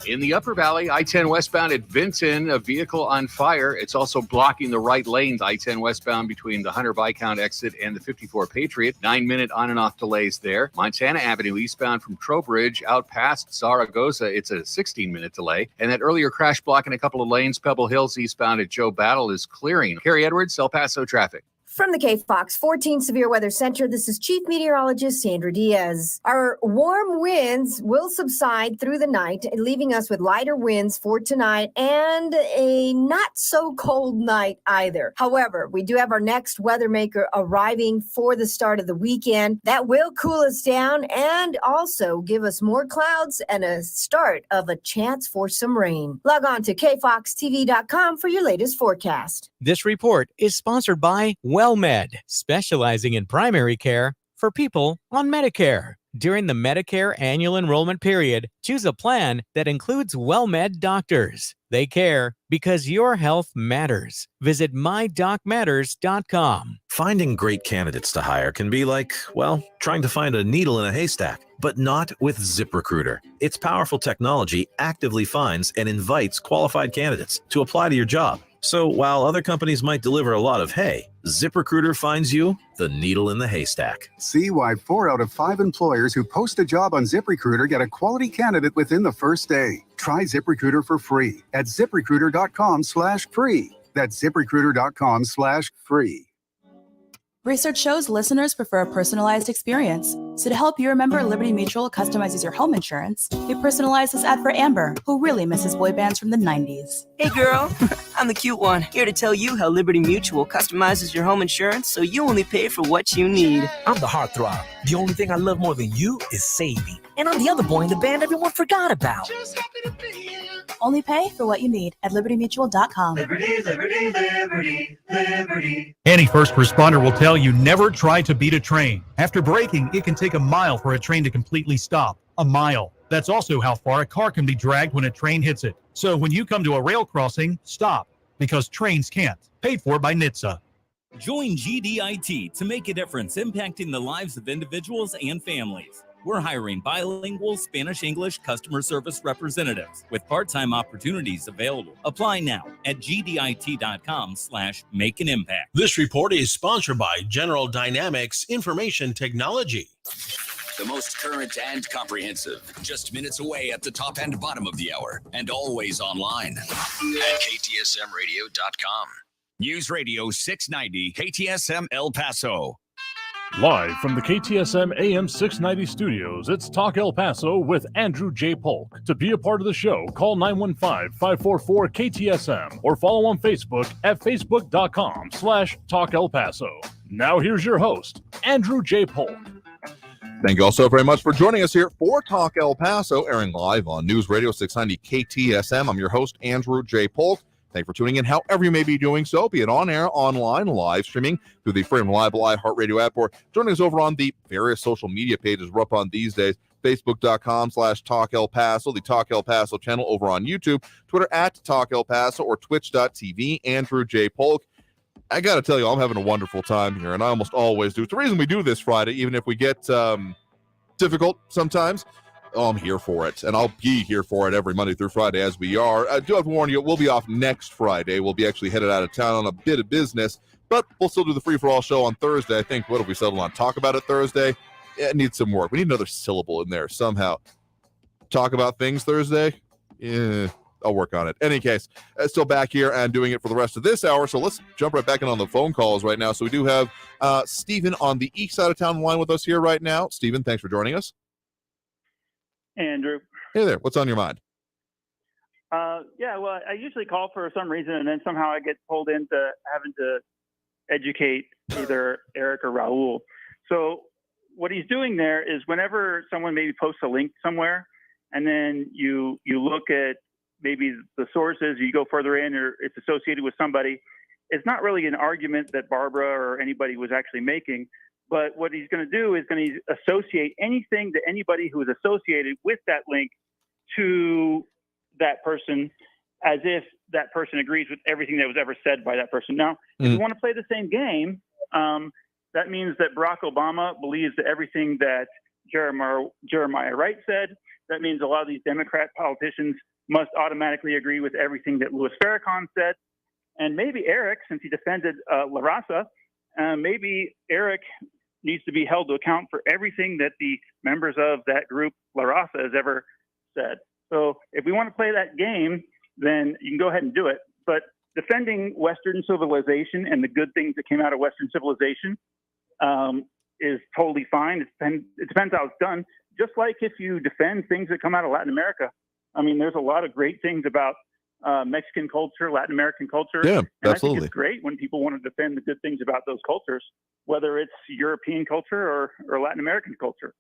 In the Upper Valley, I-10 westbound at Vinton, a vehicle on fire. It's also blocking the right lanes, I-10 westbound between the Hunter Viscount exit and the 54 Patriot. 9-minute on and off delays there. Montana Avenue eastbound from Trowbridge out past Zaragoza, it's a 16-minute delay. And that earlier crash blocking a couple of lanes, Pebble Hills eastbound at Joe Battle is clearing. Carrie Edwards, El Paso traffic. From the KFOX 14 Severe Weather Center, this is Chief Meteorologist Sandra Diaz. Our warm winds will subside through the night, leaving us with lighter winds for tonight and a not so cold night either. However, we do have our next weather maker arriving for the start of the weekend. That will cool us down and also give us more clouds and a start of a chance for some rain. Log on to kfoxtv.com for your latest forecast. This report is sponsored by WellMed, specializing in primary care for people on Medicare. During the Medicare annual enrollment period, choose a plan that includes WellMed doctors. They care because your health matters. Visit mydocmatters.com. Finding great candidates to hire can be like, well, trying to find a needle in a haystack, but not with ZipRecruiter. Its powerful technology actively finds and invites qualified candidates to apply to your job. So while other companies might deliver a lot of hay, ZipRecruiter finds you the needle in the haystack. See why 4 out of 5 employers who post a job on ZipRecruiter get a quality candidate within the first day. Try ZipRecruiter for free at ZipRecruiter.com/free. That's ZipRecruiter.com/free. Research shows listeners prefer a personalized experience. So to help you remember, Liberty Mutual customizes your home insurance. We personalized this ad for Amber, who really misses boy bands from the 90s. Hey girl, I'm the cute one, here to tell you how Liberty Mutual customizes your home insurance so you only pay for what you need. I'm the heartthrob. The only thing I love more than you is saving. And I'm the other boy in the band everyone forgot about. Just happy to be here. Only pay for what you need at libertymutual.com. Liberty, liberty, liberty, liberty. Any first responder will tell you never try to beat a train. After braking, it can take a mile for a train to completely stop. A mile. That's also how far a car can be dragged when a train hits it. So when you come to a rail crossing, stop, because trains can't. Paid for by NHTSA. Join GDIT to make a difference impacting the lives of individuals and families. We're hiring bilingual Spanish-English customer service representatives with part-time opportunities available. Apply now at gdit.com/make-an-impact. This report is sponsored by General Dynamics Information Technology. The most current and comprehensive. Just minutes away at the top and bottom of the hour, and always online at ktsmradio.com. News Radio 690 KTSM El Paso. Live from the KTSM AM 690 studios, it's Talk El Paso with Andrew J. Polk. To be a part of the show, call 915-544-KTSM or follow on Facebook at facebook.com/Talk El Paso. Now here's your host, Andrew J. Polk. Thank you all so very much for joining us here for Talk El Paso, airing live on News Radio 690 KTSM. I'm your host, Andrew J. Polk. Thank you for tuning in however you may be doing so, be it on air, online, live streaming through the free and reliable iHeartRadio app, or joining us over on the various social media pages we're up on these days. Facebook.com/Talk El Paso, the Talk El Paso channel over on YouTube, Twitter at Talk El Paso, or Twitch.tv, Andrew J. Polk. I got to tell you, I'm having a wonderful time here, and I almost always do. It's the reason we do this Friday, even if we get difficult sometimes. Oh, I'm here for it, and I'll be here for it every Monday through Friday as we are. I do have to warn you, we'll be off next Friday. We'll be actually headed out of town on a bit of business, but we'll still do the free-for-all show on Thursday. I think, what have we settled on? Talk about it Thursday? It needs some work. We need another syllable in there somehow. Talk about things Thursday? I'll work on it. Any case, still back here and doing it for the rest of this hour. So let's jump right back in on the phone calls right now. So we do have Stephen on the east side of town line with us here right now. Stephen, thanks for joining us. Andrew. Hey there. What's on your mind? Well, I usually call for some reason, and then somehow I get pulled into having to educate either Eric or Raul. So what he's doing there is whenever someone maybe posts a link somewhere, and then you look at maybe the sources, you go further in, or it's associated with somebody, it's not really an argument that Barbara or anybody was actually making. But what he's going to do is going to associate anything to anybody who is associated with that link to that person as if that person agrees with everything that was ever said by that person. Now, if you want to play the same game, that means that Barack Obama believes that everything that Jeremiah Wright said. That means a lot of these Democrat politicians must automatically agree with everything that Louis Farrakhan said. And maybe Eric, since he defended La Raza, maybe Eric needs to be held to account for everything that the members of that group, La Raza, has ever said. So if we want to play that game, then you can go ahead and do it. But defending Western civilization and the good things that came out of Western civilization is totally fine. It depends how it's done. Just like if you defend things that come out of Latin America. I mean, there's a lot of great things about Mexican culture, Latin American culture. Yeah, and absolutely. I think it's great when people want to defend the good things about those cultures, whether it's European culture or Latin American culture.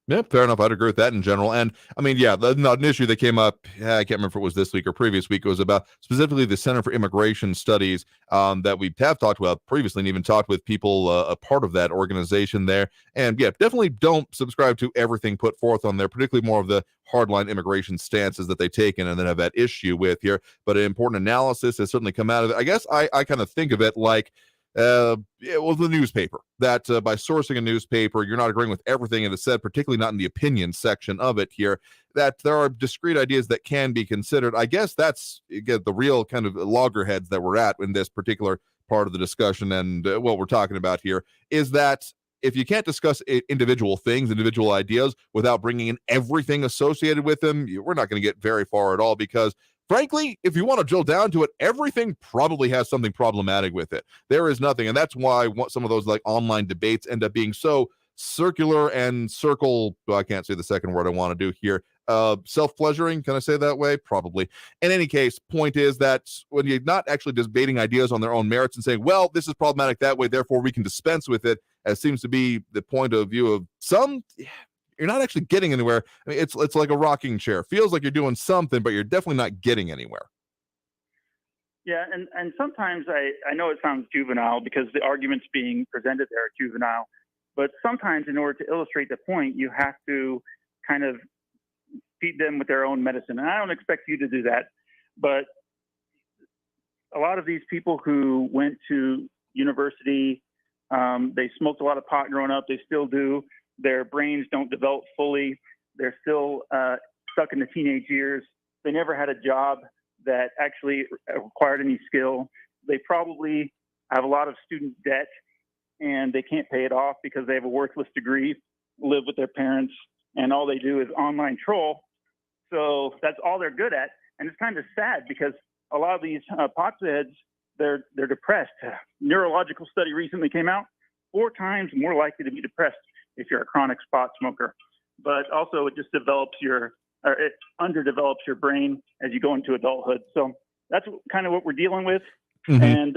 Yeah, fair enough. I'd agree with that in general. And I mean, yeah, an issue that came up, I can't remember if it was this week or previous week, it was about specifically the Center for Immigration Studies that we have talked about previously and even talked with people a part of that organization there. And yeah, definitely don't subscribe to everything put forth on there, particularly more of the hardline immigration stances that they take in and then have that issue with here. But an important analysis has certainly come out of it. I guess I kind of think of it like, the newspaper, that by sourcing a newspaper, you're not agreeing with everything it is said, particularly not in the opinion section of it here, that there are discrete ideas that can be considered. I guess that's, again, the real kind of loggerheads that we're at in this particular part of the discussion. And what we're talking about here is that if you can't discuss individual things, individual ideas, without bringing in everything associated with them, we're not going to get very far at all, because frankly, if you want to drill down to it, everything probably has something problematic with it. There is nothing. And that's why some of those like online debates end up being so circular and I can't say the second word I want to do here. Self-pleasuring. Can I say that way? Probably. In any case, point is that when you're not actually debating ideas on their own merits and saying, well, this is problematic that way, therefore we can dispense with it, as seems to be the point of view of some, you're not actually getting anywhere. I mean, it's like a rocking chair. Feels like you're doing something, but you're definitely not getting anywhere. Yeah, and sometimes I know it sounds juvenile because the arguments being presented there are juvenile, but sometimes in order to illustrate the point, you have to kind of feed them with their own medicine. And I don't expect you to do that, but a lot of these people who went to university, they smoked a lot of pot growing up, they still do. Their brains don't develop fully. They're still stuck in the teenage years. They never had a job that actually required any skill. They probably have a lot of student debt and they can't pay it off because they have a worthless degree, live with their parents, and all they do is online troll. So that's all they're good at. And it's kind of sad because a lot of these potheads, they're depressed. Neurological study recently came out, 4 times more likely to be depressed if you're a chronic pot smoker. But also it just it underdevelops your brain as you go into adulthood. So that's kind of what we're dealing with. Mm-hmm. And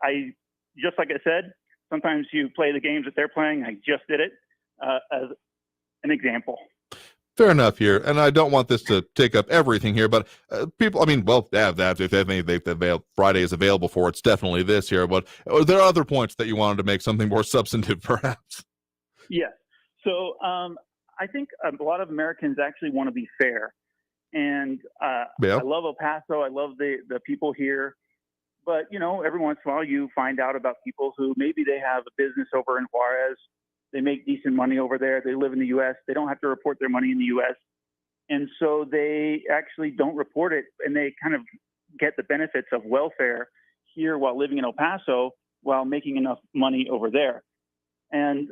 I, just like I said, sometimes you play the games that they're playing. I just did it as an example. Fair enough here, and I don't want this to take up everything here, but people, I mean, well, if Friday is available for, it's definitely this here, but there are other points that you wanted to make, something more substantive, perhaps. Yes. So I think a lot of Americans actually want to be fair, and I love El Paso. I love the people here, but, every once in a while you find out about people who maybe they have a business over in Juarez. They make decent money over there. They live in the U.S. They don't have to report their money in the U.S. And so they actually don't report it, and they kind of get the benefits of welfare here while living in El Paso while making enough money over there. And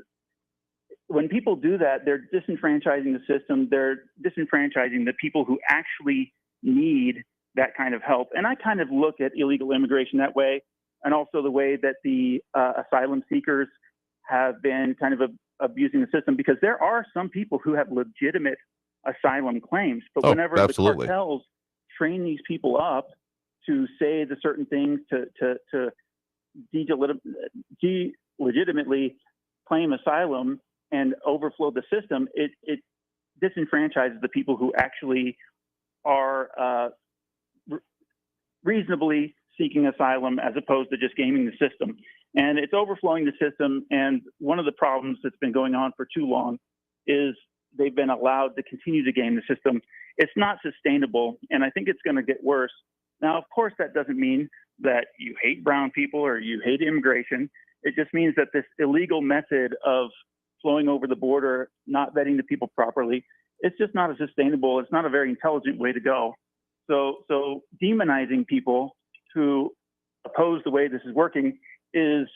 when people do that, they're disenfranchising the system. They're disenfranchising the people who actually need that kind of help. And I kind of look at illegal immigration that way, and also the way that the asylum seekers have been kind of abusing the system, because there are some people who have legitimate asylum claims. But whenever the cartels train these people up to say the certain things to legitimately claim asylum and overflow the system, it disenfranchises the people who actually are reasonably seeking asylum, as opposed to just gaming the system. And it's overflowing the system. And one of the problems that's been going on for too long is they've been allowed to continue to game the system. It's not sustainable, and I think it's going to get worse. Now, of course, that doesn't mean that you hate brown people or you hate immigration. It just means that this illegal method of flowing over the border, not vetting the people properly, it's just not a sustainable, it's not a very intelligent way to go. So demonizing people who oppose the way this is working is,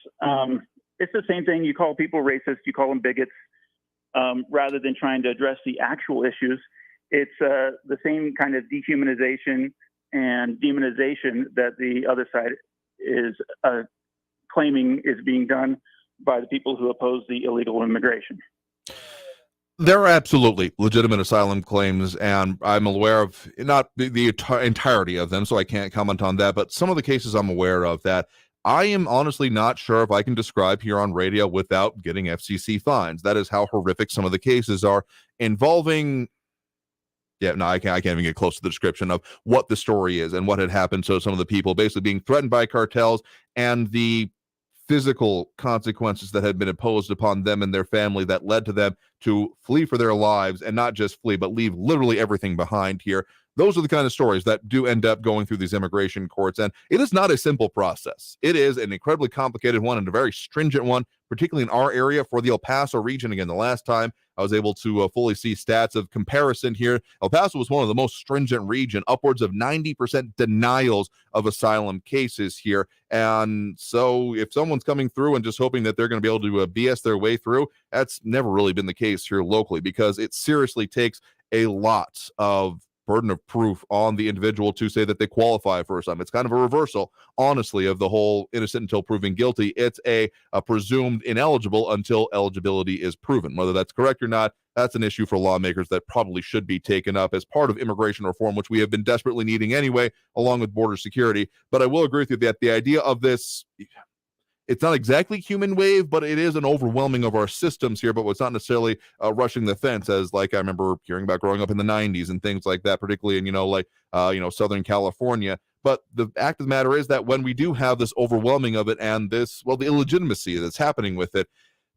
it's the same thing. You call people racist, you call them bigots, rather than trying to address the actual issues. It's the same kind of dehumanization and demonization that the other side is claiming is being done by the people who oppose the illegal immigration. There are absolutely legitimate asylum claims, and I'm aware of not the entirety of them, so I can't comment on that, but some of the cases I'm aware of that I am honestly not sure if I can describe here on radio without getting FCC fines. That is how horrific some of the cases are involving. Yeah, no, I can't even get close to the description of what the story is and what had happened. So some of the people basically being threatened by cartels and the physical consequences that had been imposed upon them and their family that led to them to flee for their lives, and not just flee, but leave literally everything behind here. Those are the kind of stories that do end up going through these immigration courts. And it is not a simple process. It is an incredibly complicated one and a very stringent one, particularly in our area for the El Paso region. Again, the last time I was able to fully see stats of comparison here, El Paso was one of the most stringent region, upwards of 90% denials of asylum cases here. And so if someone's coming through and just hoping that they're going to be able to BS their way through, that's never really been the case here locally, because it seriously takes a lot of burden of proof on the individual to say that they qualify for asylum. It's kind of a reversal, honestly, of the whole innocent until proven guilty. It's a presumed ineligible until eligibility is proven. Whether that's correct or not, that's an issue for lawmakers that probably should be taken up as part of immigration reform, which we have been desperately needing anyway, along with border security. But I will agree with you that the idea of this, it's not exactly human wave, but it is an overwhelming of our systems here. But it's not necessarily rushing the fence, as like I remember hearing about growing up in the 90s and things like that, particularly in Southern California. But the fact of the matter is that when we do have this overwhelming of it and this, the illegitimacy that's happening with it,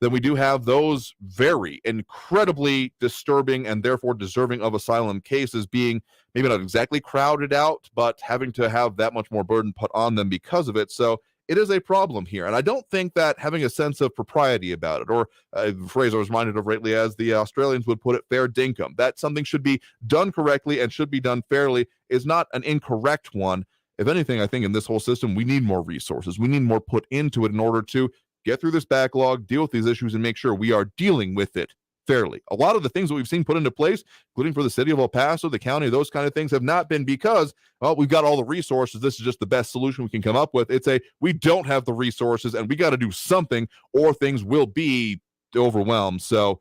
then we do have those very incredibly disturbing and therefore deserving of asylum cases being maybe not exactly crowded out, but having to have that much more burden put on them because of it. So it is a problem here. And I don't think that having a sense of propriety about it, or a phrase I was reminded of lately, as the Australians would put it, fair dinkum, that something should be done correctly and should be done fairly, is not an incorrect one. If anything, I think in this whole system, we need more resources. We need more put into it in order to get through this backlog, deal with these issues, and make sure we are dealing with it fairly. A lot of the things that we've seen put into place, including for the city of El Paso, the county, those kind of things, have not been because, we've got all the resources, this is just the best solution we can come up with. It's we don't have the resources and we got to do something or things will be overwhelmed. So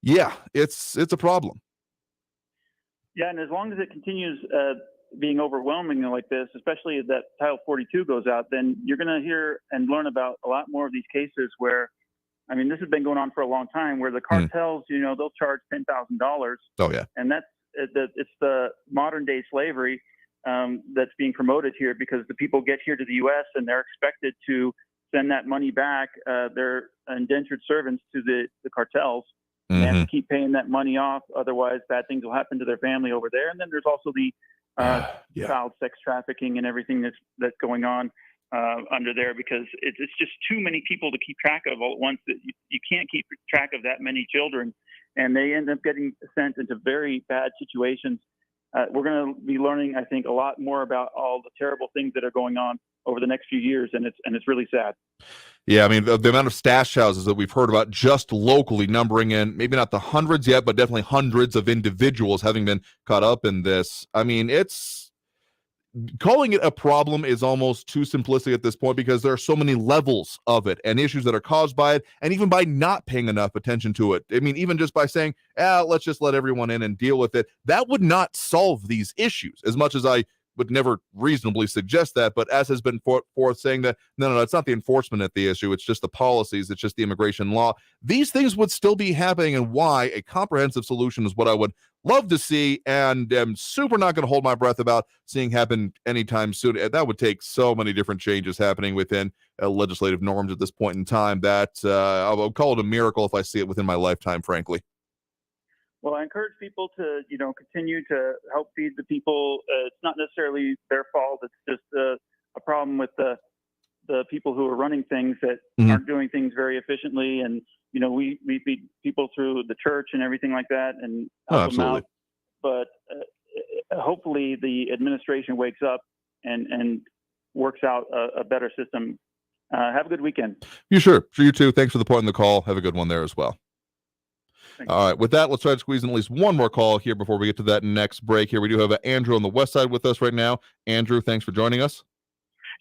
yeah, it's a problem. Yeah, and as long as it continues being overwhelming like this, especially that Title 42 goes out, then you're going to hear and learn about a lot more of these cases where, this has been going on for a long time, where the cartels, they'll charge $10,000. Oh yeah, and it's the modern day slavery that's being promoted here, because the people get here to the U.S. and they're expected to send that money back. They're indentured servants to the cartels, and to keep paying that money off. Otherwise, bad things will happen to their family over there. And then there's also the child sex trafficking and everything that's going on under there, because it's just too many people to keep track of all at once. That you can't keep track of that many children, and they end up getting sent into very bad situations. We're going to be learning, I think, a lot more about all the terrible things that are going on over the next few years, and it's really sad. Yeah, I mean, the amount of stash houses that we've heard about just locally, numbering in maybe not the hundreds yet, but definitely hundreds of individuals having been caught up in this. I mean, it's calling it a problem is almost too simplistic at this point because there are so many levels of it and issues that are caused by it, and even by not paying enough attention to it. I mean, even just by saying, let's just let everyone in and deal with it, that would not solve these issues, as much as I would never reasonably suggest that. But as has been forth saying that, no, it's not the enforcement at the issue. It's just the policies. It's just the immigration law. These things would still be happening, and why a comprehensive solution is what I would love to see, and am super not going to hold my breath about seeing happen anytime soon. That would take so many different changes happening within legislative norms at this point in time that I'll call it a miracle if I see it within my lifetime, frankly. Well, I encourage people to, continue to help feed the people. It's not necessarily their fault. It's just a problem with the people who are running things that aren't doing things very efficiently. And, we feed people through the church and everything like that and help them out. But hopefully the administration wakes up and works out a better system. Have a good weekend. Sure, you too. Thanks for the point in the call. Have a good one there as well. All right, with that, let's try to squeeze in at least one more call here before we get to that next break here. We do have Andrew on the west side with us right now. Andrew, thanks for joining us.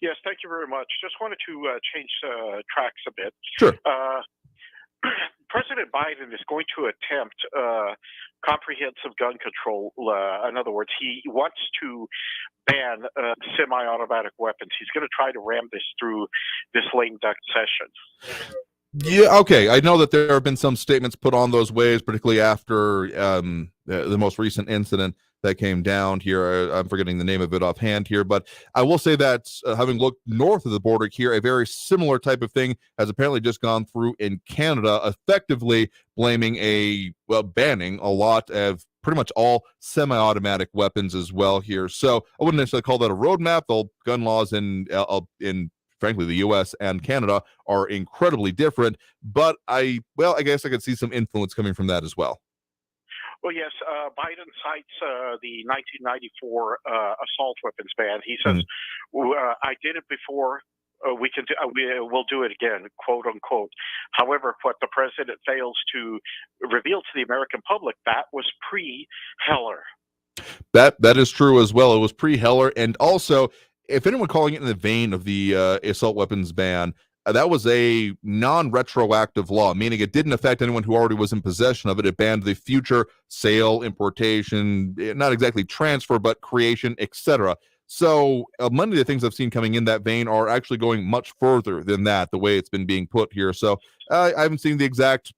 Yes, thank you very much. Just wanted to change tracks a bit. Sure. President Biden is going to attempt comprehensive gun control. In other words, he wants to ban semi-automatic weapons. He's going to try to ram this through this lame duck session. Yeah, okay. I know that there have been some statements put on those ways, particularly after the most recent incident that came down here. I'm forgetting the name of it offhand here, but I will say that having looked north of the border here, a very similar type of thing has apparently just gone through in Canada, effectively blaming banning a lot of pretty much all semi-automatic weapons as well here. So I wouldn't necessarily call that a roadmap. The gun laws in frankly, the U.S. and Canada are incredibly different, but I guess I could see some influence coming from that as well. Well, yes, Biden cites the 1994 assault weapons ban. He says, I did it before. We'll do it again, quote unquote. However, what the president fails to reveal to the American public, that was pre-Heller. That is true as well. It was pre-Heller, and also, if anyone calling it in the vein of the assault weapons ban, that was a non-retroactive law, meaning it didn't affect anyone who already was in possession of it. It banned the future sale, importation, not exactly transfer, but creation, etc. So many of the things I've seen coming in that vein are actually going much further than that, the way it's been being put here. So I haven't seen the exact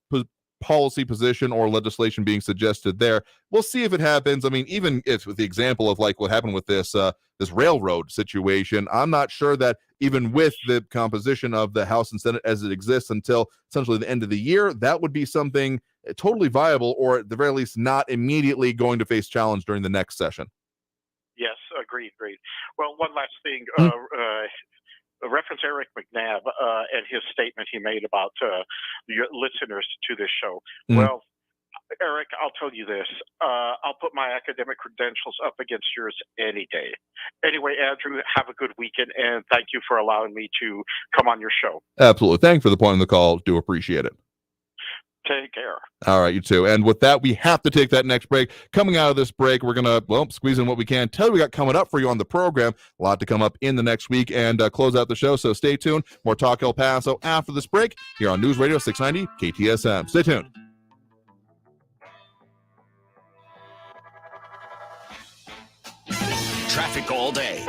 policy position or legislation being suggested there. We'll see if it happens. I mean, even if with the example of like what happened with this railroad situation, I'm not sure that even with the composition of the House and Senate as it exists until essentially the end of the year, that would be something totally viable, or at the very least not immediately going to face challenge during the next session. Yes, agreed. Well, one last thing. Reference Eric McNabb and his statement he made about your listeners to this show. Well, Eric, I'll tell you this. I'll put my academic credentials up against yours any day. Anyway, Andrew, have a good weekend, and thank you for allowing me to come on your show. Absolutely. Thanks for the point in the call. Do appreciate it. Take care. All right, you too. And with that, we have to take that next break. Coming out of this break, we're going to, squeeze in what we can. Tell you we got coming up for you on the program. A lot to come up in the next week and close out the show. So stay tuned. More Talk El Paso after this break here on News Radio 690 KTSM. Stay tuned. Traffic all day.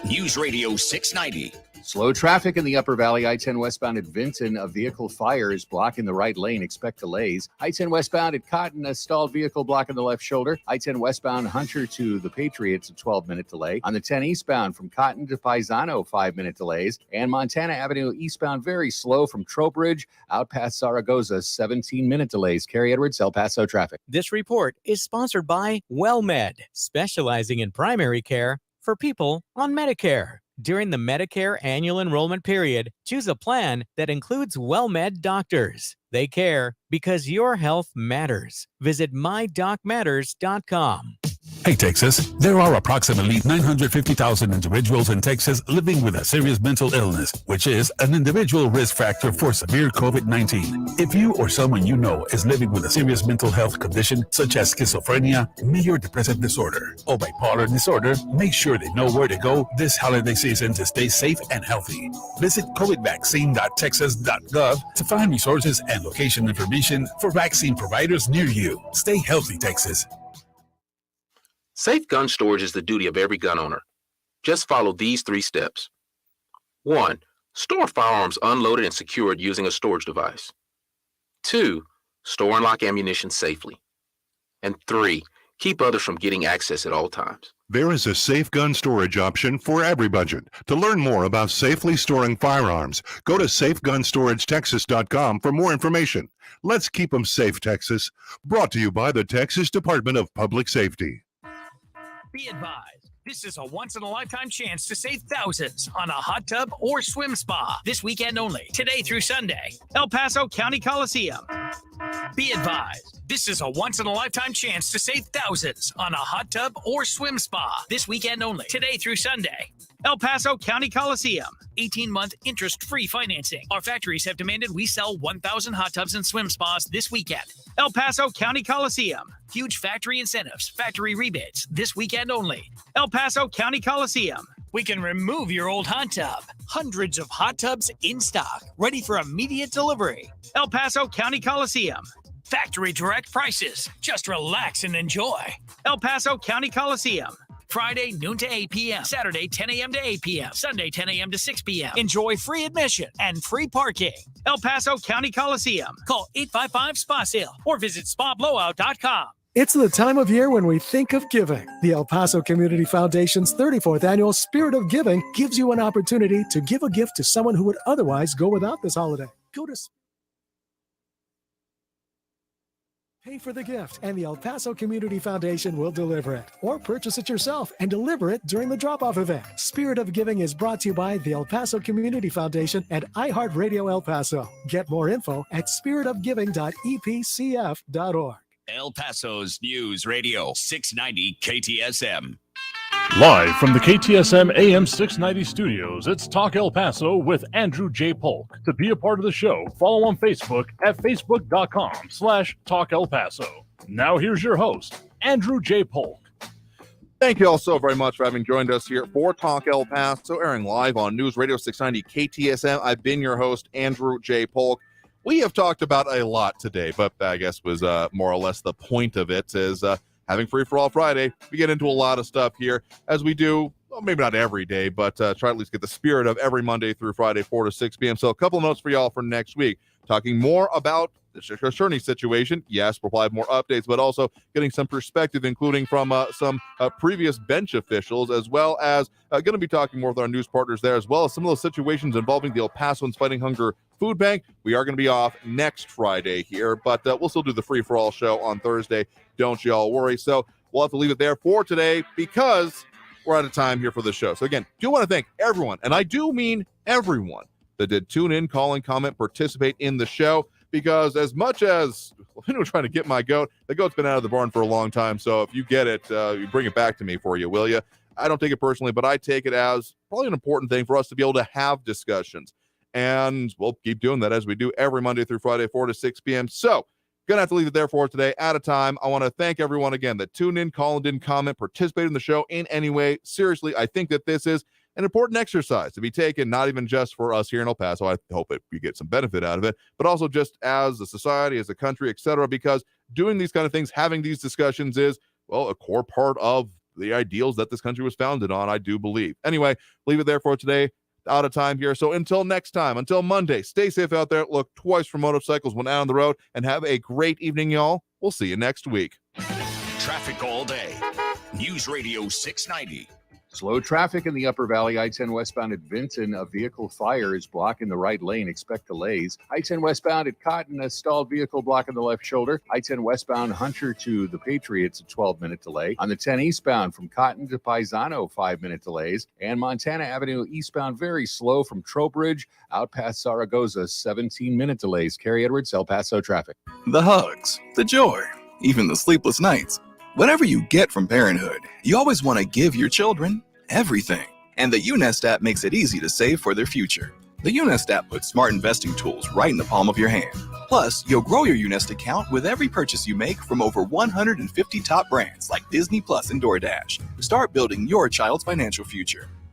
News Radio 690. Slow traffic in the Upper Valley. I-10 westbound at Vinton. A vehicle fire is blocking the right lane. Expect delays. I-10 westbound at Cotton. A stalled vehicle blocking the left shoulder. I-10 westbound Hunter to the Patriots. A 12-minute delay. On the 10 eastbound from Cotton to Paisano, 5-minute delays. And Montana Avenue eastbound very slow from Trowbridge out past Zaragoza, 17-minute delays. Carrie Edwards, El Paso traffic. This report is sponsored by WellMed, specializing in primary care for people on Medicare. During the Medicare annual enrollment period, choose a plan that includes WellMed doctors. They care because your health matters. Visit mydocmatters.com. Hey, Texas. There are approximately 950,000 individuals in Texas living with a serious mental illness, which is an individual risk factor for severe COVID-19. If you or someone you know is living with a serious mental health condition, such as schizophrenia, major depressive disorder, or bipolar disorder, make sure they know where to go this holiday season to stay safe and healthy. Visit covidvaccine.texas.gov to find resources and location information for vaccine providers near you. Stay healthy, Texas. Safe gun storage is the duty of every gun owner. Just follow these 3 steps. 1. Store firearms unloaded and secured using a storage device. 2. Store and lock ammunition safely. And 3. Keep others from getting access at all times. There is a safe gun storage option for every budget. To learn more about safely storing firearms, go to safegunstoragetexas.com for more information. Let's keep them safe, Texas. Brought to you by the Texas Department of Public Safety. Be advised, this is a once-in-a-lifetime chance to save thousands on a hot tub or swim spa this weekend only, today through Sunday. El Paso County Coliseum. Be advised, this is a once-in-a-lifetime chance to save thousands on a hot tub or swim spa this weekend only, today through Sunday. El Paso County Coliseum. 18-month interest-free financing. Our factories have demanded we sell 1,000 hot tubs and swim spas this weekend. El Paso County Coliseum. Huge factory incentives, factory rebates this weekend only. El Paso County Coliseum. We can remove your old hot tub. Hundreds of hot tubs in stock, ready for immediate delivery. El Paso County Coliseum. Factory direct prices. Just relax and enjoy. El Paso County Coliseum. Friday, noon to 8 p.m. Saturday, 10 a.m. to 8 p.m. Sunday, 10 a.m. to 6 p.m. Enjoy free admission and free parking. El Paso County Coliseum. Call 855-SPA-SALE or visit spablowout.com. It's the time of year when we think of giving. The El Paso Community Foundation's 34th annual Spirit of Giving gives you an opportunity to give a gift to someone who would otherwise go without this holiday. Go to Pay for the gift, and the El Paso Community Foundation will deliver it. Or purchase it yourself and deliver it during the drop-off event. Spirit of Giving is brought to you by the El Paso Community Foundation and iHeartRadio El Paso. Get more info at spiritofgiving.epcf.org. El Paso's News Radio 690 KTSM. Live from the KTSM AM 690 studios, it's Talk El Paso with Andrew J. Polk. To be a part of the show, follow on Facebook at facebook.com/Talk El Paso. Now here's your host, Andrew J. Polk. Thank you all so very much for having joined us here for Talk El Paso, airing live on News Radio 690 KTSM. I've been your host, Andrew J. Polk. We have talked about a lot today, but I guess was more or less the point of it is having Free For All Friday. We get into a lot of stuff here, as we do, well, maybe not every day, but try to at least get the spirit of every Monday through Friday, 4 to 6 p.m. So a couple of notes for y'all for next week, talking more about the attorney situation. Yes, we'll probably have more updates, but also getting some perspective, including from some previous bench officials, as well as going to be talking more with our news partners there, as well as some of those situations involving the El Pasoans Fighting Hunger Food Bank. We are going to be off next Friday here, but we'll still do the Free For All show on Thursday. Don't y'all worry. So we'll have to leave it there for today because we're out of time here for the show. So again, do want to thank everyone, and I do mean everyone, that did tune in, call and comment, participate in the show. Because as much as I'm trying to get my goat, the goat's been out of the barn for a long time. So if you get it, you bring it back to me for you, will you? I don't take it personally, but I take it as probably an important thing for us to be able to have discussions. And we'll keep doing that as we do every Monday through Friday, 4 to 6 p.m. So going to have to leave it there for today. Out of time. I want to thank everyone again that tuned in, called in, comment, participated in the show in any way. Seriously, I think that this is an important exercise to be taken, not even just for us here in El Paso. I hope you get some benefit out of it, but also just as a society, as a country, etc. Because doing these kind of things, having these discussions is, well, a core part of the ideals that this country was founded on, I do believe. Anyway, leave it there for today. Out of time here. So until next time, until Monday, stay safe out there. Look twice for motorcycles when out on the road, and have a great evening, y'all. We'll see you next week. Traffic all day. News Radio 690. Slow traffic in the Upper Valley. I-10 westbound at Vinton. A vehicle fire is blocking the right lane. Expect delays. I-10 westbound at Cotton. A stalled vehicle blocking the left shoulder. I-10 westbound Hunter to the Patriots. A 12-minute delay. On the 10 eastbound from Cotton to Paisano, 5-minute delays. And Montana Avenue eastbound very slow from Trowbridge out past Zaragoza. 17-minute delays. Carrie Edwards, El Paso traffic. The hugs, the joy, even the sleepless nights. Whatever you get from parenthood, you always want to give your children everything. And the UNest app makes it easy to save for their future. The UNest app puts smart investing tools right in the palm of your hand. Plus, you'll grow your UNest account with every purchase you make from over 150 top brands like Disney Plus and DoorDash. Start building your child's financial future.